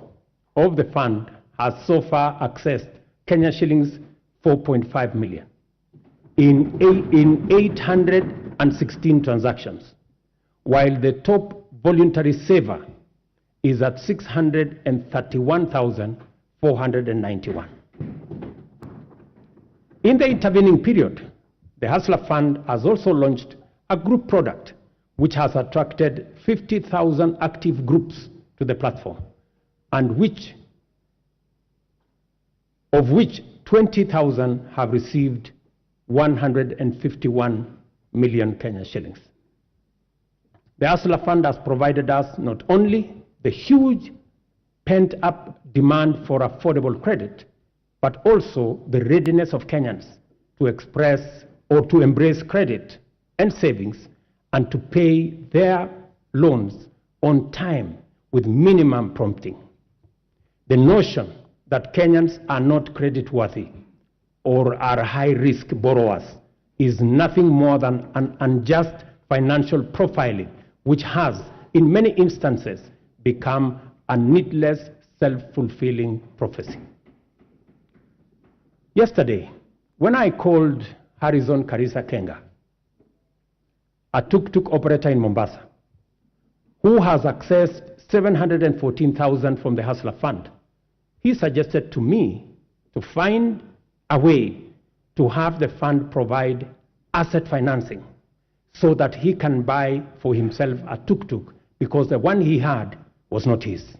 of the fund has so far accessed Kenya shillings 4.5 million in 816 transactions, while the top voluntary saver is at 631,491. In the intervening period, the Hustler Fund has also launched a group product which has attracted 50,000 active groups to the platform, and of which 20,000 have received 151 million Kenya shillings. The Hustler Fund has provided us not only the huge pent-up demand for affordable credit, but also the readiness of Kenyans to express or to embrace credit and savings and to pay their loans on time with minimum prompting. The notion that Kenyans are not creditworthy or are high-risk borrowers is nothing more than an unjust financial profiling, which has, in many instances, become a needless, self-fulfilling prophecy. Yesterday, when I called Harrison Karisa Kenga, a tuk-tuk operator in Mombasa, who has accessed 714,000 from the Hustler Fund, he suggested to me to find a way to have the fund provide asset financing so that he can buy for himself a tuk-tuk, because the one he had was not his.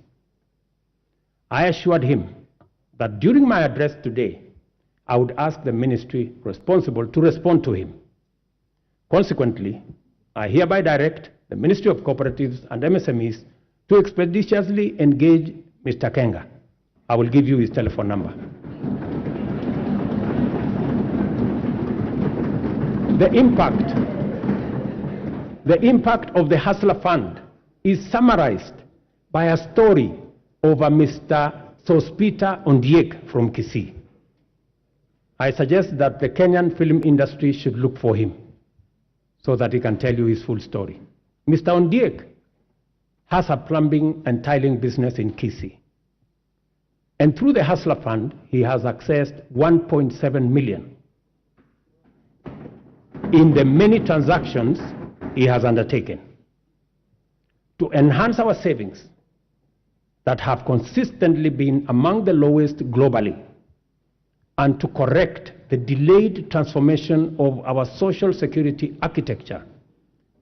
I assured him that during my address today, I would ask the ministry responsible to respond to him. Consequently, I hereby direct the Ministry of Cooperatives and MSMEs to expeditiously engage Mr. Kenga. I will give you his telephone number. The impact of the Hustler Fund is summarized by a story of a Mr. Sospita Ondiek from Kisii. I suggest that the Kenyan film industry should look for him so that he can tell you his full story. Mr. Ondiek has a plumbing and tiling business in Kisii. And through the Hustler Fund, he has accessed 1.7 million. in the many transactions he has undertaken to enhance our savings that have consistently been among the lowest globally, and to correct the delayed transformation of our social security architecture.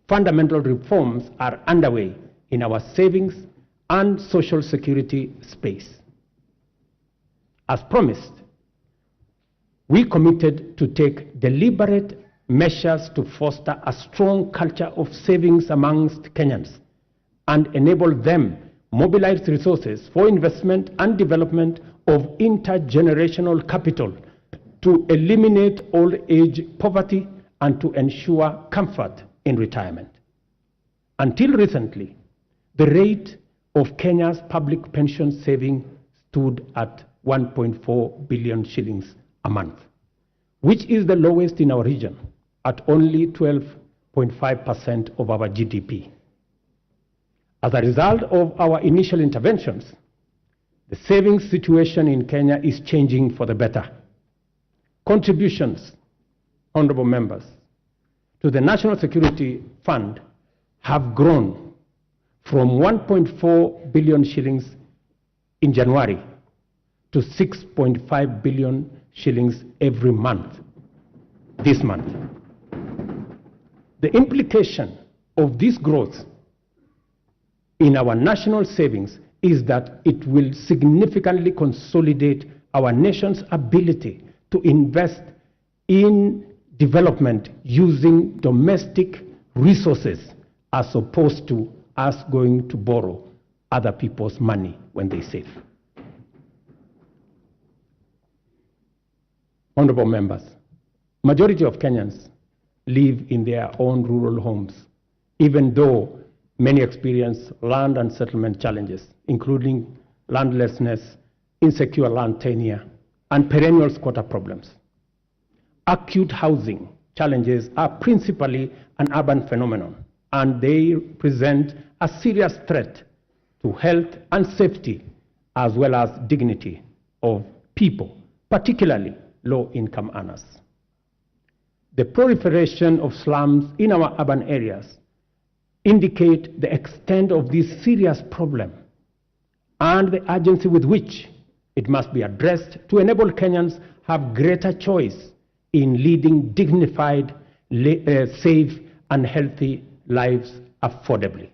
Fundamental reforms are underway in our savings and social security space. As promised, we committed to take deliberate measures to foster a strong culture of savings amongst Kenyans and enable them mobilize resources for investment and development of intergenerational capital to eliminate old age poverty and to ensure comfort in retirement. Until recently, the rate of Kenya's public pension saving stood at 1.4 billion shillings a month, which is the lowest in our region at only 12.5% of our GDP. As a result of our initial interventions, the savings situation in Kenya is changing for the better. Contributions, honorable members, to the National Security Fund have grown from 1.4 billion shillings in January to 6.5 billion shillings every month this month. The implication of this growth in our national savings is that it will significantly consolidate our nation's ability to invest in development using domestic resources as opposed to us going to borrow other people's money when they save. Honorable members, majority of Kenyans live in their own rural homes, even though many experience land and settlement challenges, including landlessness, insecure land tenure, and perennial squatter problems. Acute housing challenges are principally an urban phenomenon, and they present a serious threat to health and safety as well as dignity of people, particularly low-income earners. The proliferation of slums in our urban areas indicate the extent of this serious problem and the urgency with which it must be addressed to enable Kenyans have greater choice in leading dignified, safe, and healthy lives affordably.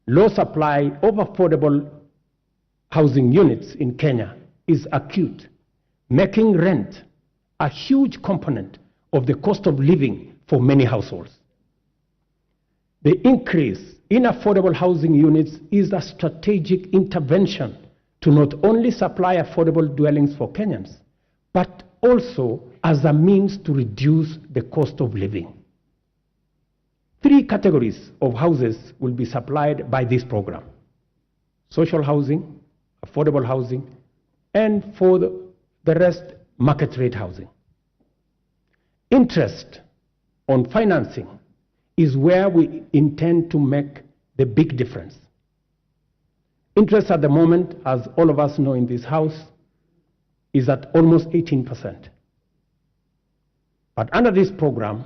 Low supply of affordable housing units in Kenya is acute, making rent a huge component of the cost of living for many households. The increase in affordable housing units is a strategic intervention to not only supply affordable dwellings for Kenyans, but also as a means to reduce the cost of living. 3 categories of houses will be supplied by this program: social housing, affordable housing, and for the rest, market rate housing. Interest on financing is where we intend to make the big difference. Interest at the moment, as all of us know in this house, is at almost 18%. But under this program,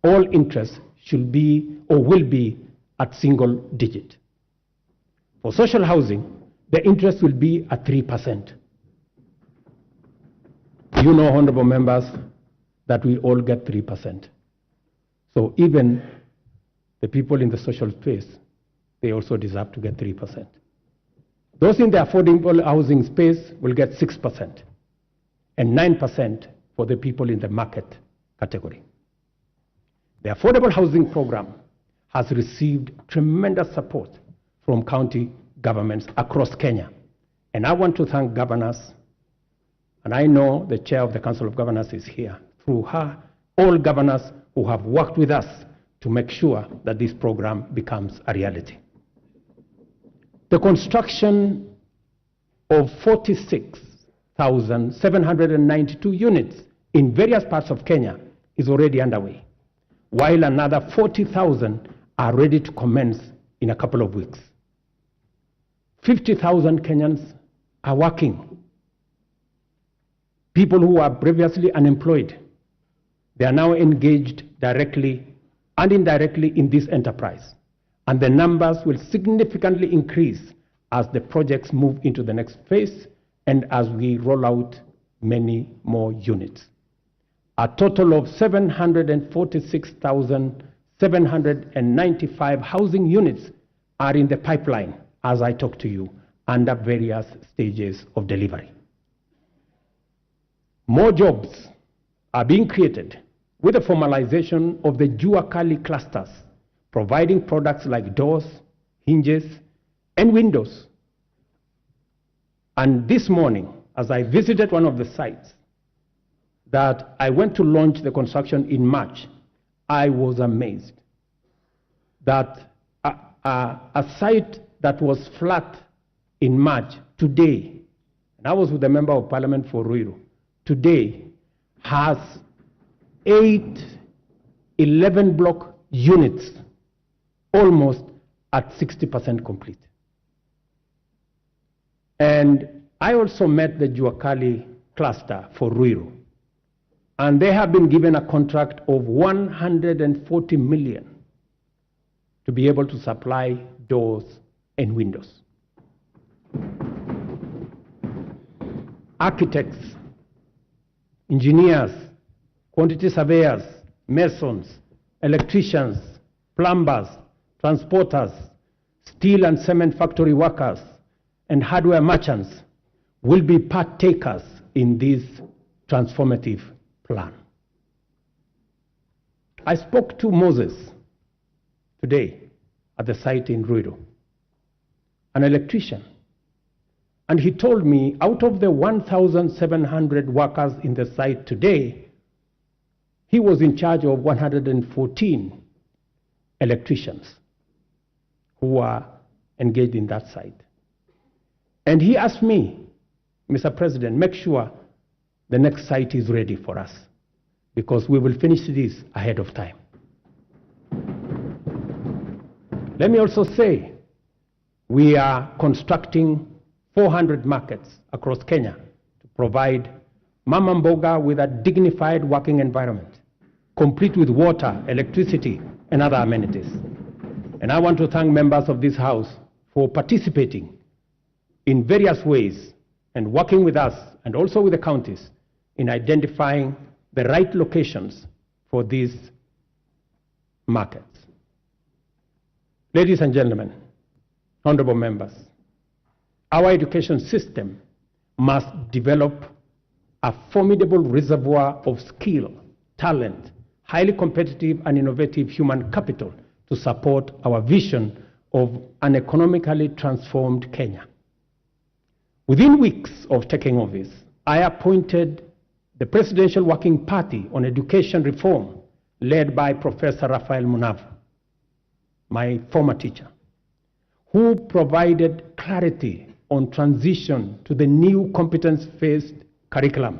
all interest should be or will be at single digit. For social housing, the interest will be at 3%. You know, honorable members, that we all get 3%. So even the people in the social space, they also deserve to get 3%. Those in the affordable housing space will get 6%, and 9% for the people in the market category. The affordable housing program has received tremendous support from county governments across Kenya. And I want to thank governors, and I know the chair of the Council of Governors is here, through her, all governors who have worked with us to make sure that this program becomes a reality. The construction of 46,792 units in various parts of Kenya is already underway, while another 40,000 are ready to commence in a couple of weeks. 50,000 Kenyans are working. People who were previously unemployed, They are now engaged directly and indirectly in this enterprise, and the numbers will significantly increase as the projects move into the next phase and as we roll out many more units. A total of 746,795 housing units are in the pipeline as I talk to you, under various stages of delivery. More jobs are being created with the formalization of the Jua Kali clusters, providing products like doors, hinges, and windows. And this morning, as I visited one of the sites that I went to launch the construction in March, I was amazed that a site that was flat in March today, and I was with the Member of Parliament for Ruiru, today has 11 block units, almost at 60% complete. And I also met the Jua Kali cluster for Ruiru, and they have been given a contract of 140 million to be able to supply doors and windows. Architects, engineers, quantity surveyors, masons, electricians, plumbers, transporters, steel and cement factory workers, and hardware merchants will be partakers in this transformative plan. I spoke to Moses today at the site in Ruiru, an electrician, and he told me out of the 1,700 workers in the site today, he was in charge of 114 electricians who are engaged in that site. And he asked me, Mr. President, make sure the next site is ready for us, because we will finish this ahead of time. Let me also say, we are constructing 400 markets across Kenya to provide Mama Mboga with a dignified working environment, complete with water, electricity, and other amenities. And I want to thank members of this House for participating in various ways and working with us and also with the counties in identifying the right locations for these markets. Ladies and gentlemen, honorable members, our education system must develop a formidable reservoir of skill, talent, highly competitive and innovative human capital to support our vision of an economically transformed Kenya. Within weeks of taking office, I appointed the Presidential Working Party on Education Reform, led by Professor Raphael Munava, my former teacher, who provided clarity on transition to the new competence-based curriculum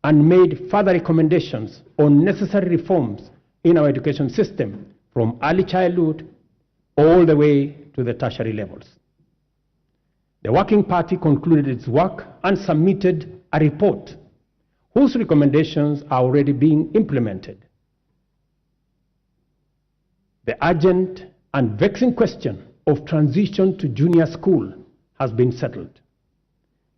and made further recommendations on necessary reforms in our education system from early childhood all the way to the tertiary levels. The Working Party concluded its work and submitted a report whose recommendations are already being implemented. The urgent and vexing question of transition to junior school has been settled,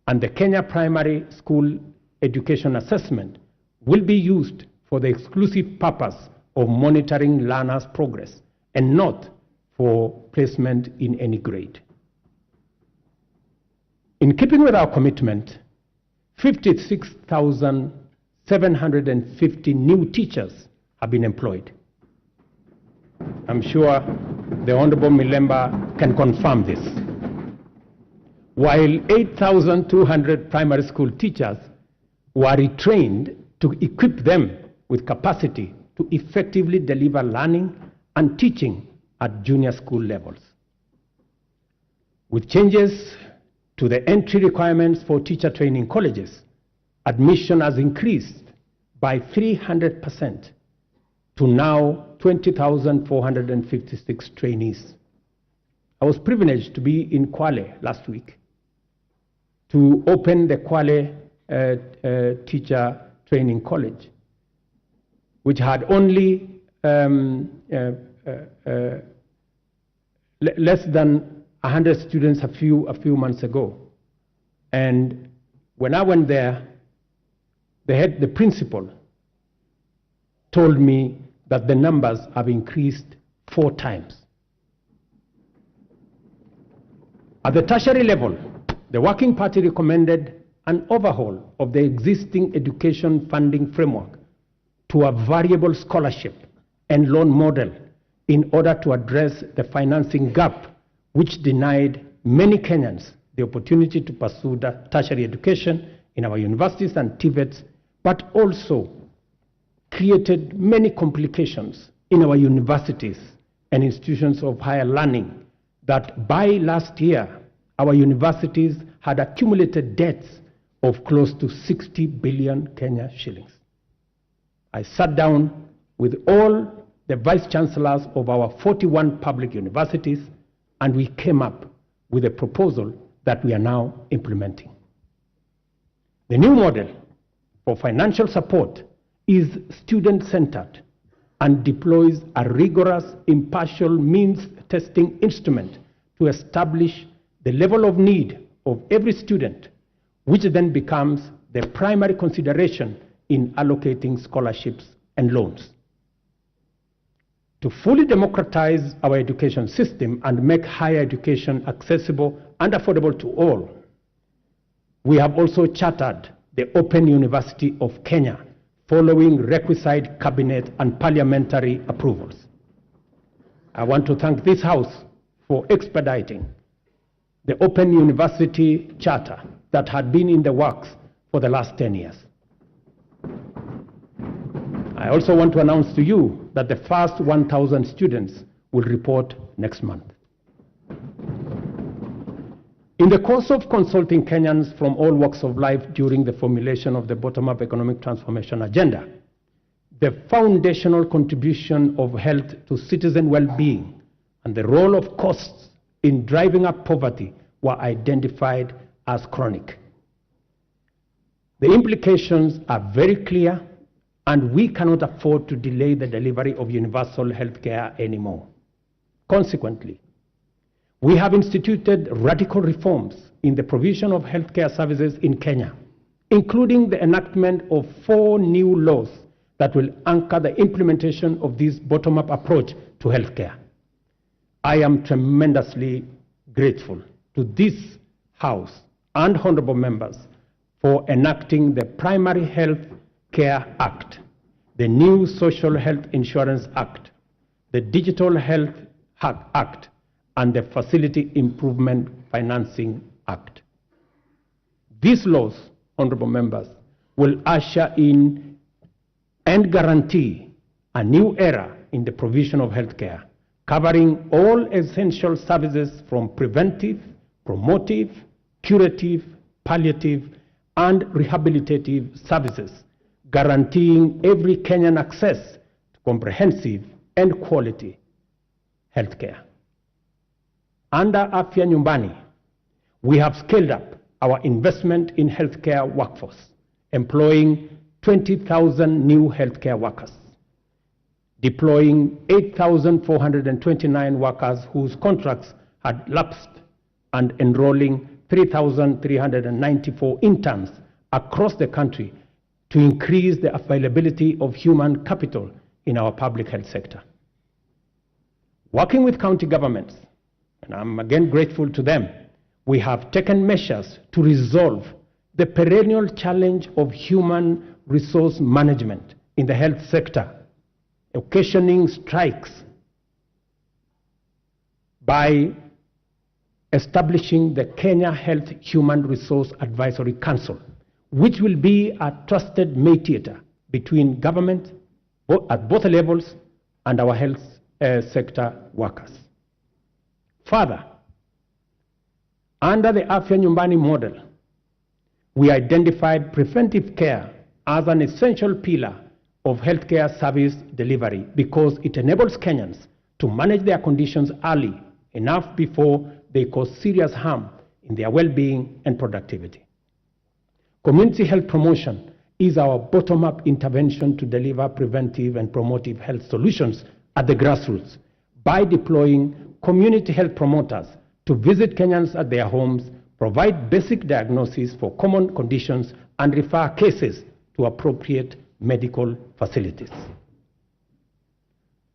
and the Kenya Primary School Education Assessment will be used for the exclusive purpose of monitoring learners' progress and not for placement in any grade. In keeping with our commitment, 56,750 new teachers have been employed. I'm sure the Honorable Milemba can confirm this. While 8,200 primary school teachers were retrained to equip them with capacity to effectively deliver learning and teaching at junior school levels. With changes to the entry requirements for teacher training colleges, admission has increased by 300% to now 20,456 trainees. I was privileged to be in Kwale last week to open the Kwale Teacher Training College. which had only less than 100 students a few months ago. And when I went there, the principal told me that the numbers have increased 4 times. At the tertiary level, the Working Party recommended an overhaul of the existing education funding framework to a variable scholarship and loan model in order to address the financing gap which denied many Kenyans the opportunity to pursue the tertiary education in our universities and TVETs, but also created many complications in our universities and institutions of higher learning, that by last year, our universities had accumulated debts of close to 60 billion Kenya shillings. I sat down with all the vice chancellors of our 41 public universities, and we came up with a proposal that we are now implementing. The new model for financial support is student-centered and deploys a rigorous, impartial means testing instrument to establish the level of need of every student, which then becomes the primary consideration in allocating scholarships and loans. To fully democratize our education system and make higher education accessible and affordable to all, we have also chartered the Open University of Kenya, following requisite cabinet and parliamentary approvals. I want to thank this House for expediting the Open University Charter that had been in the works for the last 10 years. I also want to announce to you that the first 1,000 students will report next month. In the course of consulting Kenyans from all walks of life during the formulation of the bottom-up economic transformation agenda, the foundational contribution of health to citizen well-being and the role of costs in driving up poverty were identified as chronic. The implications are very clear, and we cannot afford to delay the delivery of universal health care anymore. Consequently, we have instituted radical reforms in the provision of healthcare services in Kenya, including the enactment of 4 new laws that will anchor the implementation of this bottom-up approach to healthcare. I am tremendously grateful to this House and honorable members for enacting the Primary Health Care Act, the new Social Health Insurance Act, the Digital Health Act, and the Facility Improvement Financing Act. These laws, honorable members, will usher in and guarantee a new era in the provision of healthcare, covering all essential services from preventive, promotive, curative, palliative, and rehabilitative services, guaranteeing every Kenyan access to comprehensive and quality healthcare. Under Afya Nyumbani, we have scaled up our investment in healthcare workforce, employing 20,000 new healthcare workers, deploying 8,429 workers whose contracts had lapsed, and enrolling 3,394 interns across the country to increase the availability of human capital in our public health sector. Working with county governments, and I'm again grateful to them, we have taken measures to resolve the perennial challenge of human resource management in the health sector, occasioning strikes, by establishing the Kenya Health Human Resource Advisory Council, which will be a trusted mediator between government at both levels and our health sector workers. Further, under the Afya Nyumbani model, we identified preventive care as an essential pillar of healthcare service delivery because it enables Kenyans to manage their conditions early enough before they cause serious harm in their well-being and productivity. Community health promotion is our bottom-up intervention to deliver preventive and promotive health solutions at the grassroots by deploying community health promoters to visit Kenyans at their homes, provide basic diagnosis for common conditions, and refer cases to appropriate medical facilities.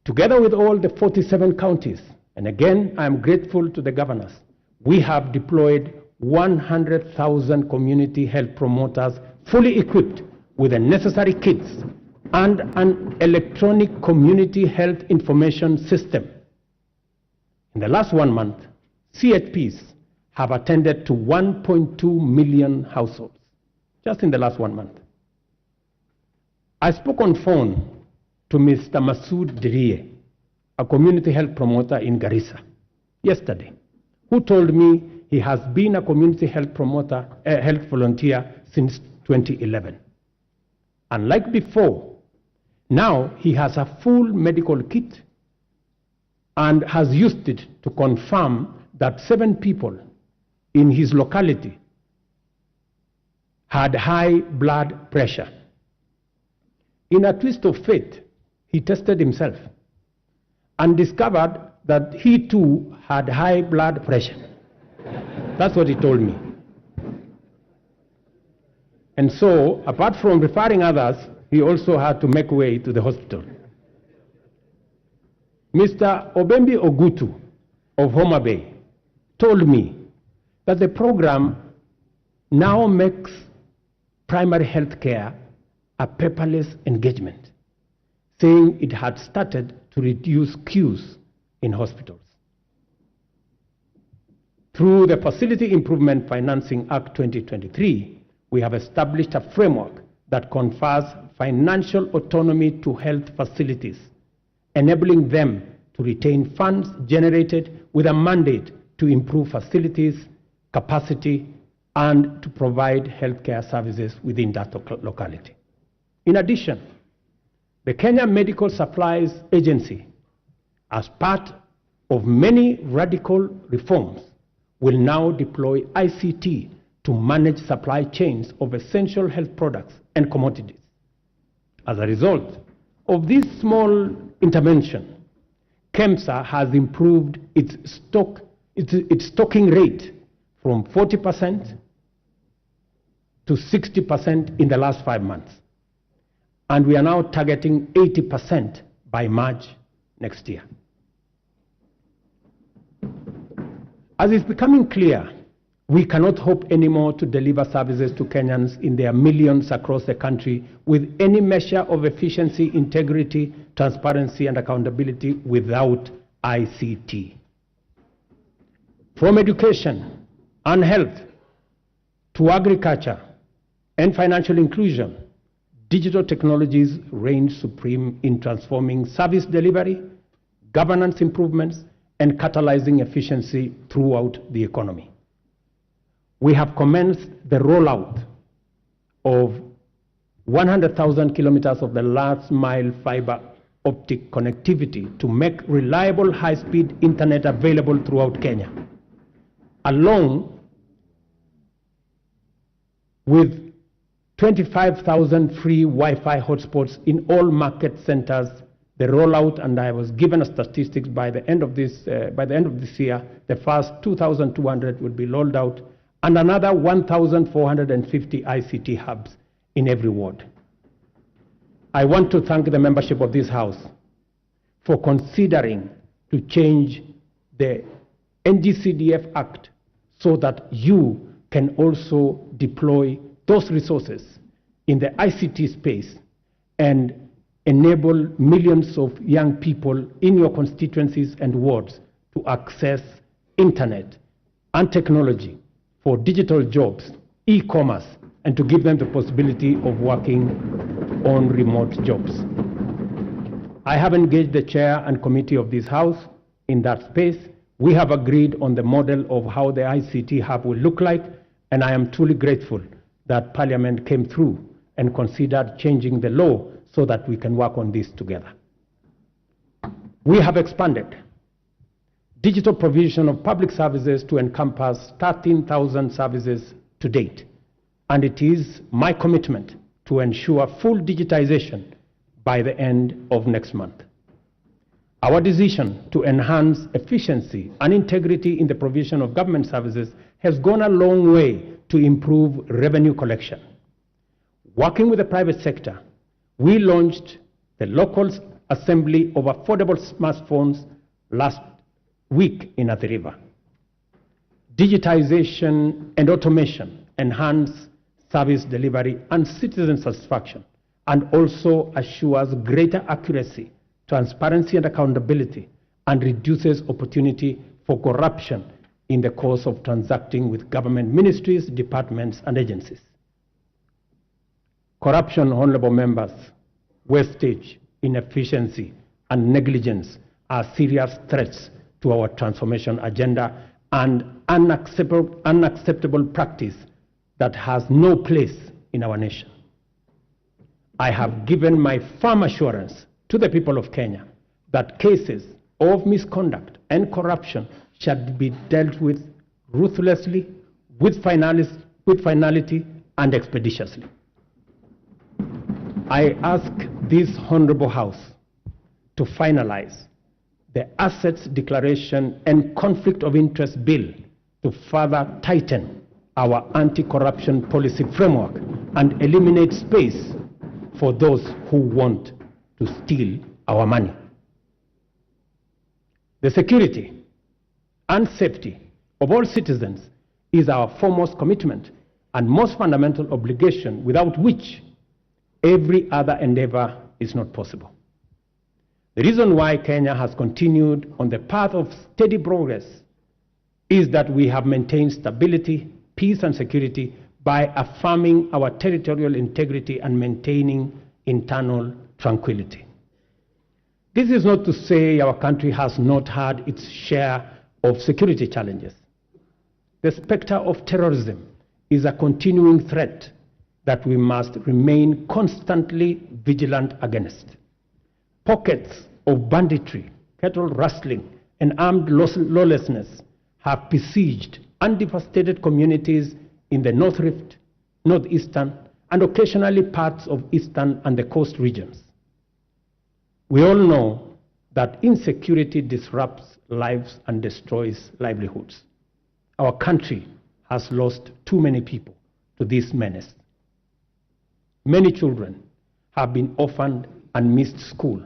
Together with all the 47 counties, and again, I am grateful to the governors, we have deployed 100,000 community health promoters fully equipped with the necessary kits and an electronic community health information system. In the last 1 month, CHPs have attended to 1.2 million households, just in the last 1 month. I spoke on phone to Mr. Masood Diriye, a community health promoter in Garissa, yesterday, who told me he has been a community health promoter, health volunteer since 2011. Unlike before, now he has a full medical kit and has used it to confirm that 7 people in his locality had high blood pressure. In a twist of fate, he tested himself and discovered that he too had high blood pressure. That's what he told me. And so, apart from referring others, he also had to make way to the hospital. Mr. Obembi Ogutu of Homa Bay told me that the program now makes primary health care a paperless engagement, saying it had started to reduce queues in hospitals. Through the Facility Improvement Financing Act 2023, we have established a framework that confers financial autonomy to health facilities, enabling them to retain funds generated with a mandate to improve facilities, capacity, and to provide healthcare services within that locality. In addition, the Kenya Medical Supplies Agency, as part of many radical reforms, will now deploy ICT to manage supply chains of essential health products and commodities. As a result of this small intervention, KEMSA has improved its stocking rate from 40% to 60% in the last 5 months. And we are now targeting 80% by March next year. As is becoming clear, we cannot hope anymore to deliver services to Kenyans in their millions across the country with any measure of efficiency, integrity, transparency, and accountability without ICT. From education and health to agriculture and financial inclusion, digital technologies reign supreme in transforming service delivery, governance improvements, and catalyzing efficiency throughout the economy. We have commenced the rollout of 100,000 kilometers of the last mile fiber optic connectivity to make reliable high-speed internet available throughout Kenya, along with 25,000 free Wi-Fi hotspots in all market centers. The rollout, and I was given a statistics by the end of this year, the first 2,200 will be rolled out, and another 1,450 ICT hubs in every ward. I want to thank the membership of this House for considering to change the NGCDF Act so that you can also deploy those resources in the ICT space and enable millions of young people in your constituencies and wards to access internet and technology for digital jobs, e-commerce, and to give them the possibility of working on remote jobs. I have engaged the chair and committee of this House in that space. We have agreed on the model of how the ICT hub will look like, and I am truly grateful that Parliament came through and considered changing the law so that we can work on this together. We have expanded digital provision of public services to encompass 13,000 services to date, and it is my commitment to ensure full digitization by the end of next month. Our decision to enhance efficiency and integrity in the provision of government services has gone a long way to improve revenue collection. Working with the private sector, we launched the local assembly of affordable smartphones last week in Athi River. Digitization and automation enhance service delivery and citizen satisfaction, and also assures greater accuracy, transparency and accountability, and reduces opportunity for corruption in the course of transacting with government ministries, departments, and agencies. Corruption, honorable members, wastage, inefficiency, and negligence are serious threats to our transformation agenda and unacceptable practice that has no place in our nation. I have given my firm assurance to the people of Kenya that cases of misconduct and corruption shall be dealt with ruthlessly, with finality, and expeditiously. I ask this Honorable House to finalize the Assets Declaration and Conflict of Interest Bill to further tighten our anti-corruption policy framework and eliminate space for those who want to steal our money. The security and safety of all citizens is our foremost commitment and most fundamental obligation, without which every other endeavor is not possible. The reason why Kenya has continued on the path of steady progress is that we have maintained stability, peace, and security by affirming our territorial integrity and maintaining internal tranquility. This is not to say our country has not had its share of security challenges. The specter of terrorism is a continuing threat that we must remain constantly vigilant against. Pockets of banditry, cattle rustling, and armed lawlessness have besieged and devastated communities in the North Rift, Northeastern, and occasionally parts of Eastern and the coast regions. We all know that insecurity disrupts lives and destroys livelihoods. Our country has lost too many people to this menace. Many children have been orphaned and missed school,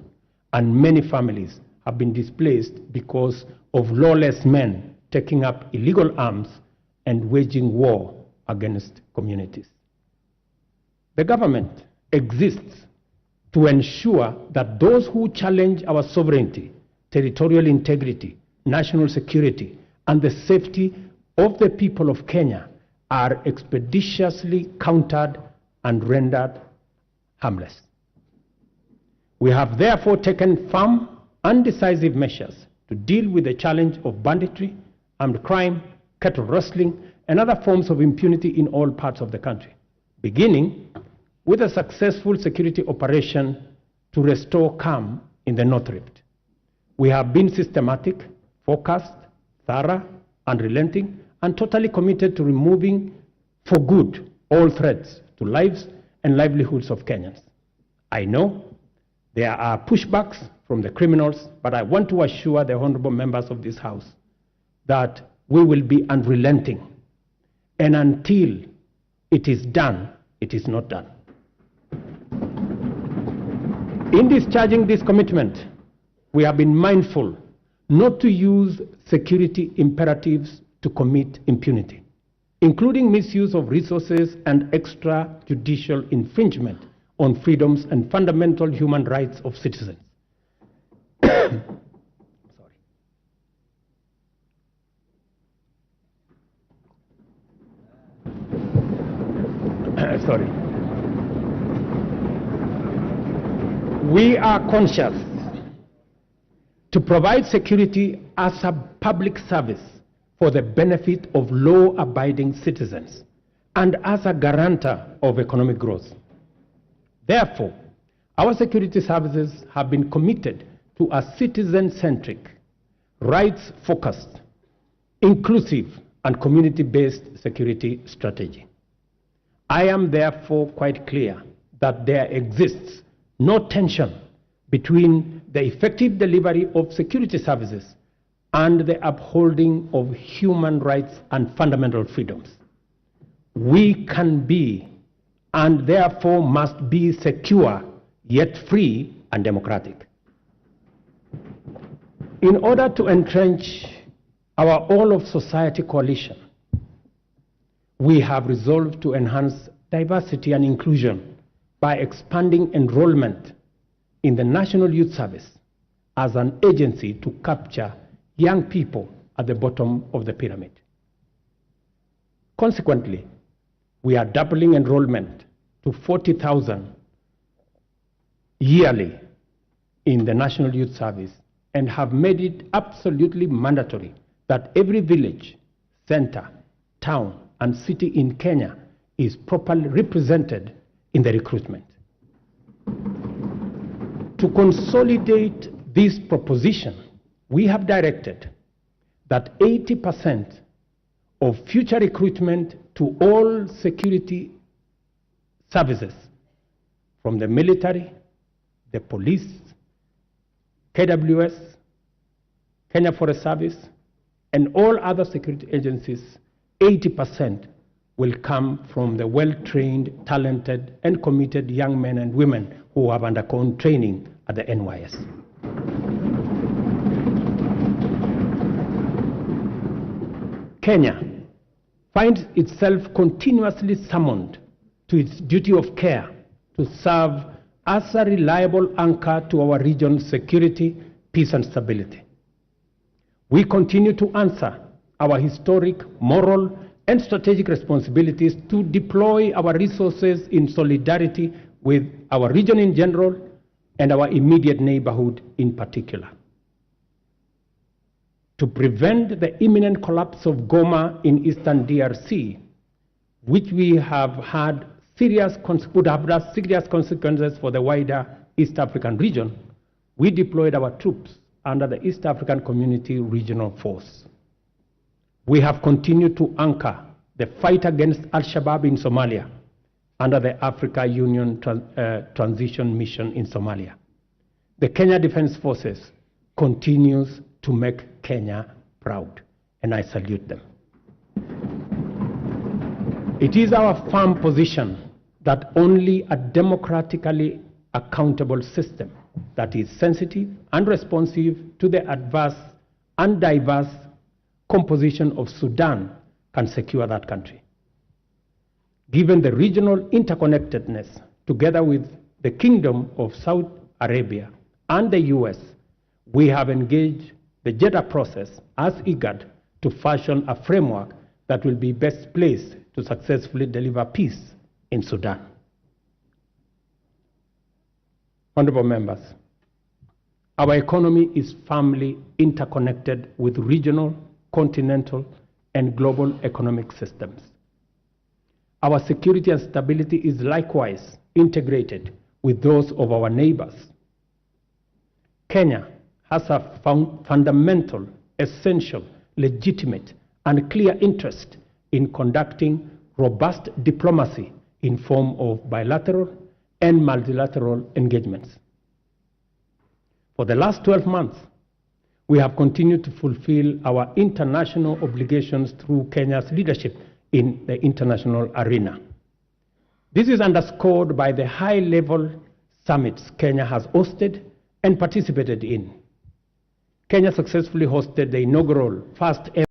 and many families have been displaced because of lawless men taking up illegal arms and waging war against communities. The government exists to ensure that those who challenge our sovereignty, territorial integrity, national security, and the safety of the people of Kenya are expeditiously countered and rendered harmless. We have therefore taken firm and decisive measures to deal with the challenge of banditry, armed crime, cattle rustling, and other forms of impunity in all parts of the country, beginning with a successful security operation to restore calm in the North Rift. We have been systematic, focused, thorough, unrelenting, and totally committed to removing for good all threats to lives and livelihoods of Kenyans. I know there are pushbacks from the criminals, but I want to assure the honorable members of this House that we will be unrelenting, and until it is done, it is not done. In discharging this commitment, we have been mindful not to use security imperatives to commit impunity, including misuse of resources and extrajudicial infringement on freedoms and fundamental human rights of citizens. Sorry. We are conscious to provide security as a public service for the benefit of law-abiding citizens and as a guarantor of economic growth. Therefore, our security services have been committed to a citizen-centric, rights-focused, inclusive, and community-based security strategy. I am therefore quite clear that there exists no tension between the effective delivery of security services and the upholding of human rights and fundamental freedoms. We can be, and therefore must be, secure, yet free and democratic. In order to entrench our all-of-society coalition, we have resolved to enhance diversity and inclusion by expanding enrollment in the National Youth Service as an agency to capture young people at the bottom of the pyramid. Consequently, we are doubling enrollment to 40,000 yearly in the National Youth Service and have made it absolutely mandatory that every village, center, town, and city in Kenya is properly represented in the recruitment. To consolidate this proposition, we have directed that 80% of future recruitment to all security services, from the military, the police, KWS, Kenya Forest Service, and all other security agencies, 80% will come from the well-trained, talented, and committed young men and women who have undergone training at the NYS. Kenya finds itself continuously summoned to its duty of care to serve as a reliable anchor to our region's security, peace, and stability. We continue to answer our historic, moral, and strategic responsibilities to deploy our resources in solidarity with our region in general and our immediate neighborhood in particular. To prevent the imminent collapse of Goma in eastern DRC, which we have had would have had serious consequences for the wider East African region, we deployed our troops under the East African Community Regional Force. We have continued to anchor the fight against Al-Shabaab in Somalia under the Africa Union Transition Mission in Somalia. The Kenya Defense Forces continues to make Kenya proud, and I salute them. It is our firm position that only a democratically accountable system that is sensitive and responsive to the adverse and diverse composition of Sudan can secure that country. Given the regional interconnectedness, together with the Kingdom of Saudi Arabia and the US, we have engaged the Jeddah process as IGAD to fashion a framework that will be best placed to successfully deliver peace in Sudan. Honorable members, our economy is firmly interconnected with regional, continental, and global economic systems. Our security and stability is likewise integrated with those of our neighbors. Kenya has a fundamental, essential, legitimate, and clear interest in conducting robust diplomacy in form of bilateral and multilateral engagements. For the last 12 months, we have continued to fulfill our international obligations through Kenya's leadership in the international arena. This is underscored by the high-level summits Kenya has hosted and participated in. Kenya successfully hosted the inaugural first-ever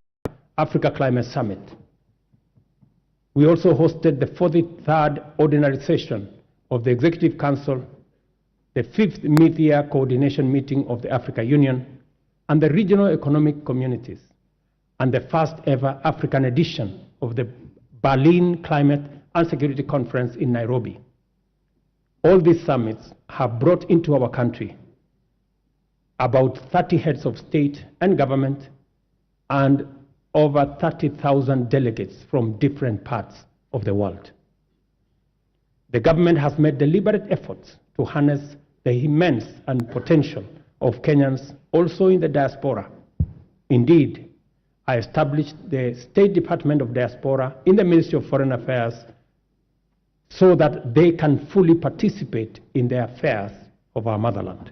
Africa Climate Summit. We also hosted the 43rd Ordinary Session of the Executive Council, the 5th Mid-Year Coordination Meeting of the Africa Union, and the Regional Economic Communities, and the first-ever African edition of the Berlin Climate and Security Conference in Nairobi. All these summits have brought into our country about 30 heads of state and government and over 30,000 delegates from different parts of the world. The government has made deliberate efforts to harness the immense and potential of Kenyans also in the diaspora. Indeed, I established the State Department of Diaspora in the Ministry of Foreign Affairs so that they can fully participate in the affairs of our motherland.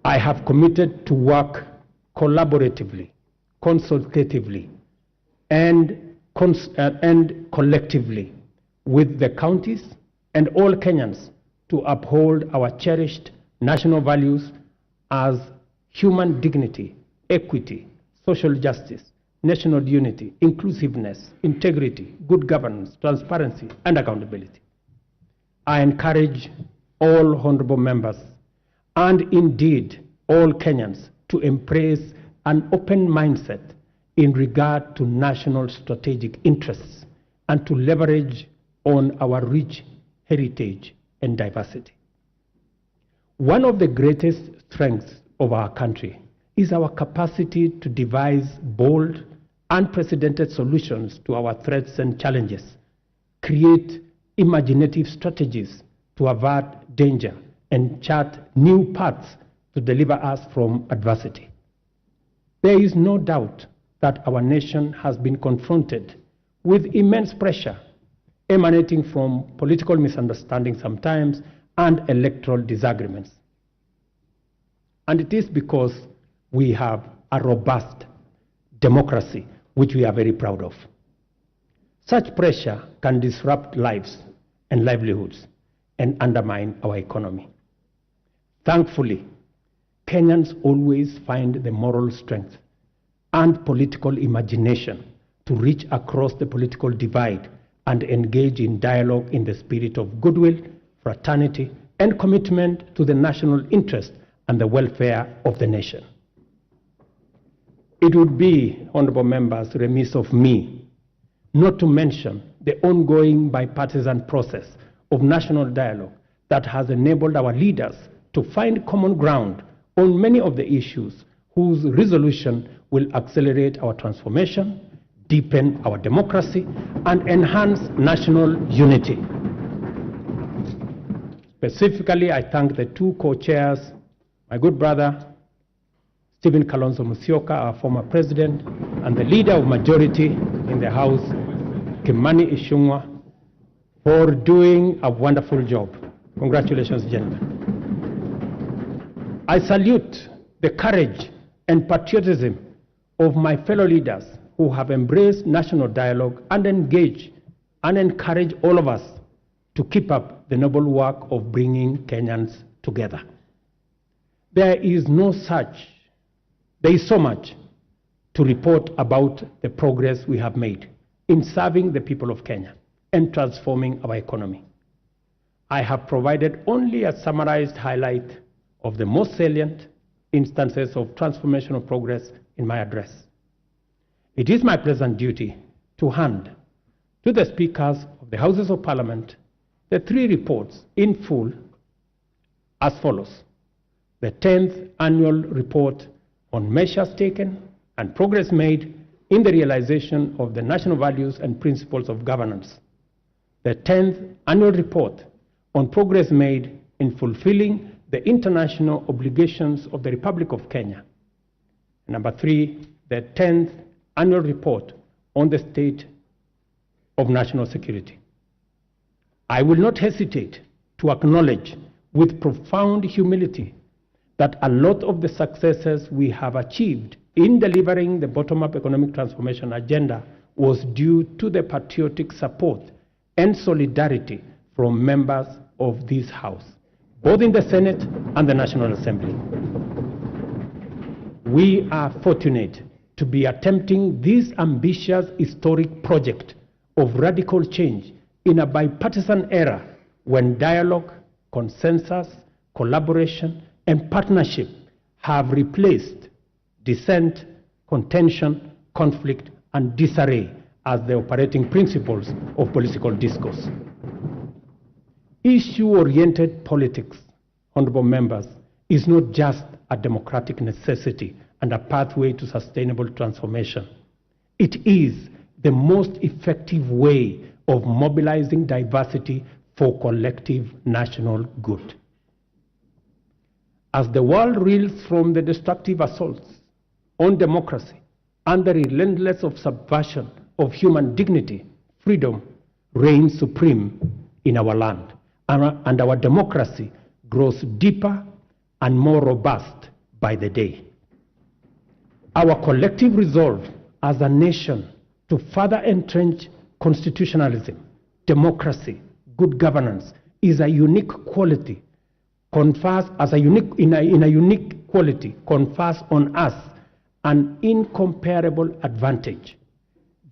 I have committed to work collaboratively, consultatively, and collectively with the counties and all Kenyans to uphold our cherished national values as human dignity, equity, social justice, national unity, inclusiveness, integrity, good governance, transparency, and accountability. I encourage all honorable members and indeed all Kenyans to embrace an open mindset in regard to national strategic interests and to leverage on our rich heritage and diversity. One of the greatest strengths of our country is our capacity to devise bold, unprecedented solutions to our threats and challenges, create imaginative strategies to avert danger, and chart new paths to deliver us from adversity. There is no doubt that our nation has been confronted with immense pressure emanating from political misunderstandings sometimes and electoral disagreements. And it is because we have a robust democracy, which we are very proud of. Such pressure can disrupt lives and livelihoods and undermine our economy. Thankfully, Kenyans always find the moral strength and political imagination to reach across the political divide and engage in dialogue in the spirit of goodwill, fraternity, and commitment to the national interest and the welfare of the nation. It would be, honorable members, remiss of me not to mention the ongoing bipartisan process of national dialogue that has enabled our leaders to find common ground on many of the issues whose resolution will accelerate our transformation, deepen our democracy, and enhance national unity. Specifically, I thank the two co-chairs, my good brother, Stephen Kalonzo Musyoka, our former president, and the leader of majority in the House, Kimani Ichung'wah, for doing a wonderful job. Congratulations, gentlemen. I salute the courage and patriotism of my fellow leaders who have embraced national dialogue and engage and encourage all of us to keep up the noble work of bringing Kenyans together. There is so much to report about the progress we have made in serving the people of Kenya and transforming our economy. I have provided only a summarized highlight of the most salient instances of transformational progress in my address. It is my pleasant duty to hand to the speakers of the Houses of Parliament the three reports in full as follows: the 10th annual report on measures taken and progress made in the realization of the national values and principles of governance, the 10th annual report on progress made in fulfilling the international obligations of the Republic of Kenya. Number 3, the 10th annual report on the state of national security. I will not hesitate to acknowledge with profound humility that a lot of the successes we have achieved in delivering the bottom-up economic transformation agenda was due to the patriotic support and solidarity from members of this House, both in the Senate and the National Assembly. We are fortunate to be attempting this ambitious historic project of radical change in a bipartisan era when dialogue, consensus, collaboration, and partnership have replaced dissent, contention, conflict, and disarray as the operating principles of political discourse. Issue-oriented politics, honorable members, is not just a democratic necessity and a pathway to sustainable transformation. It is the most effective way of mobilizing diversity for collective national good. As the world reels from the destructive assaults on democracy and the relentless subversion of human dignity, freedom, reigns supreme in our land, and our democracy grows deeper and more robust by the day. Our collective resolve as a nation to further entrench constitutionalism, democracy, good governance is a unique quality, confers on us an incomparable advantage: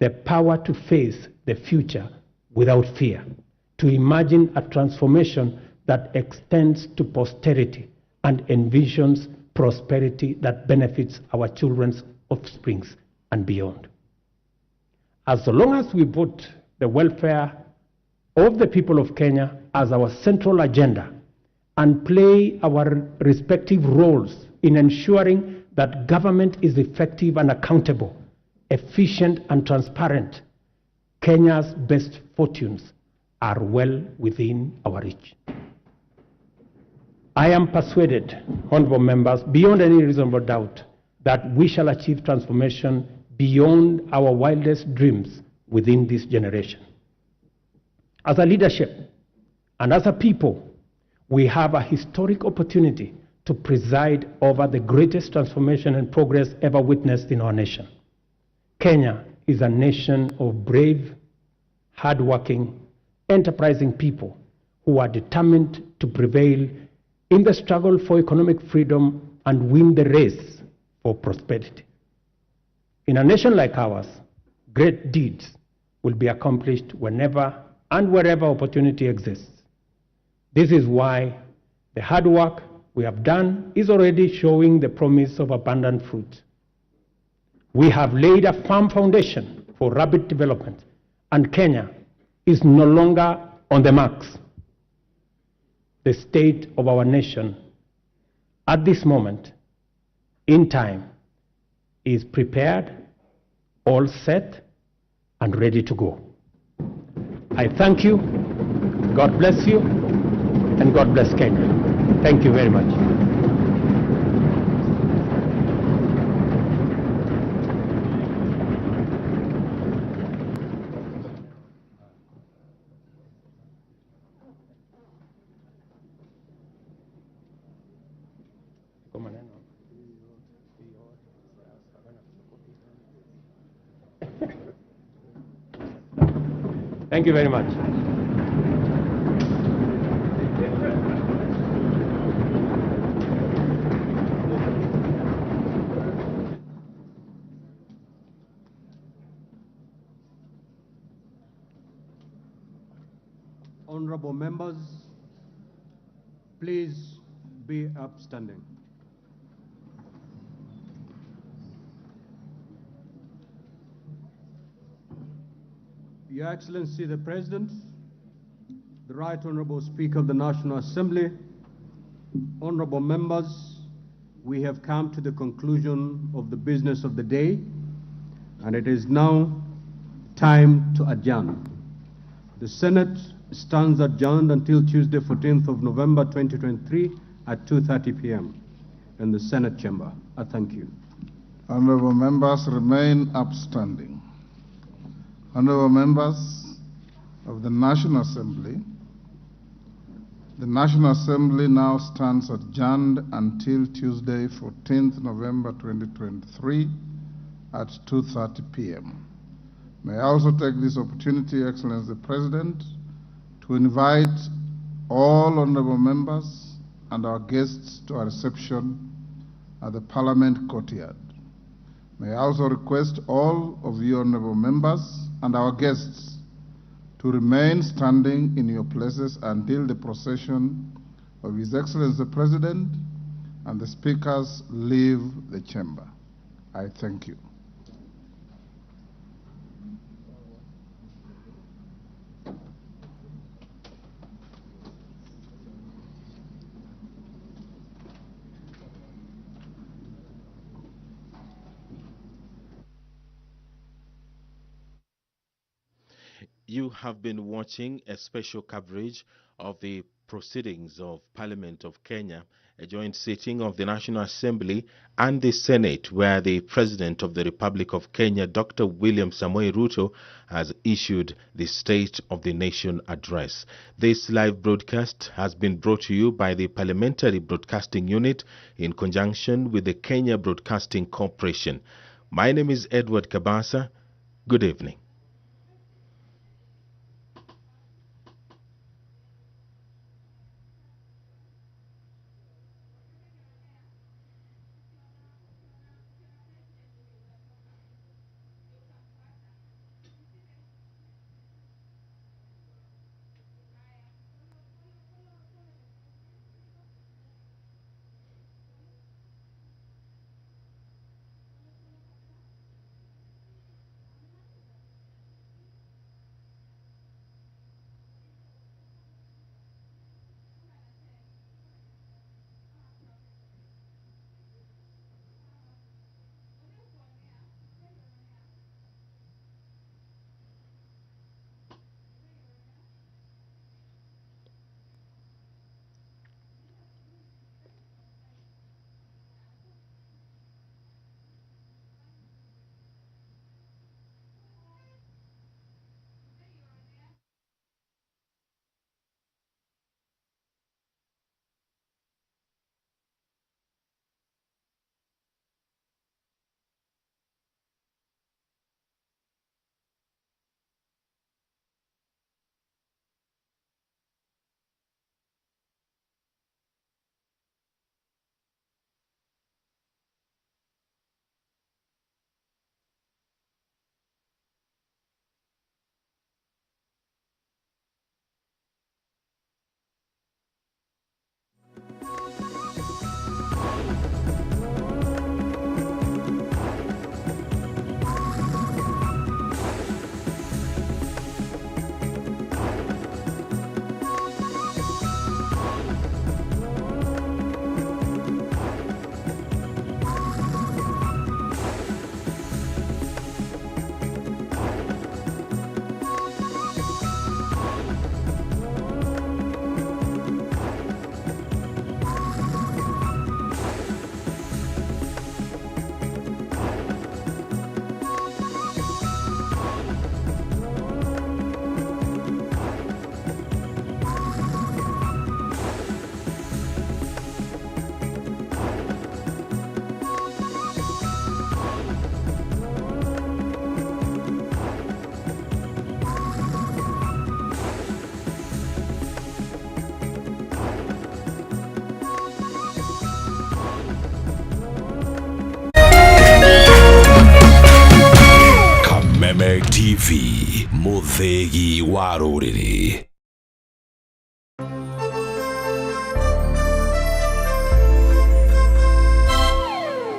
the power to face the future without fear, to imagine a transformation that extends to posterity and envisions prosperity that benefits our children's offsprings and beyond. As long as we put the welfare of the people of Kenya as our central agenda and play our respective roles in ensuring that government is effective and accountable, efficient and transparent, Kenya's best fortunes are well within our reach. I am persuaded, honorable members, beyond any reasonable doubt, that we shall achieve transformation beyond our wildest dreams within this generation. As a leadership and as a people, we have a historic opportunity to preside over the greatest transformation and progress ever witnessed in our nation. Kenya is a nation of brave, hardworking, enterprising people who are determined to prevail in the struggle for economic freedom and win the race for prosperity. In a nation like ours, great deeds will be accomplished whenever and wherever opportunity exists. This is why the hard work we have done is already showing the promise of abundant fruit. We have laid a firm foundation for rapid development, and Kenya is no longer on the marks. The state of our nation at this moment in time is prepared, all set, and ready to go. I thank you, God bless you, and God bless Kenya. Thank you very much. Thank you very much. Honorable members, please be upstanding. Your Excellency the President, the Right Honorable Speaker of the National Assembly, honorable members, we have come to the conclusion of the business of the day, and it is now time to adjourn. The Senate stands adjourned until Tuesday, 14th of November 2023 at 2:30 p.m. in the Senate chamber. I thank you. Honorable members remain upstanding. Honorable members of the National Assembly, the National Assembly now stands adjourned until Tuesday, 14th November 2023 at 2:30 p.m. May I also take this opportunity, Excellency the President, to invite all honorable members and our guests to a reception at the Parliament courtyard. May I also request all of you honorable members and our guests to remain standing in your places until the procession of His Excellency the President and the speakers leave the chamber. I thank you. You have been watching a special coverage of the proceedings of Parliament of Kenya, a joint sitting of the National Assembly and the Senate, where the President of the Republic of Kenya, Dr. William Samoei Ruto, has issued the State of the Nation address. This live broadcast has been brought to you by the Parliamentary Broadcasting Unit in conjunction with the Kenya Broadcasting Corporation. My name is Edward Kabasa. Good evening. Kameme TV, Muthegi wa Rũrĩrĩ.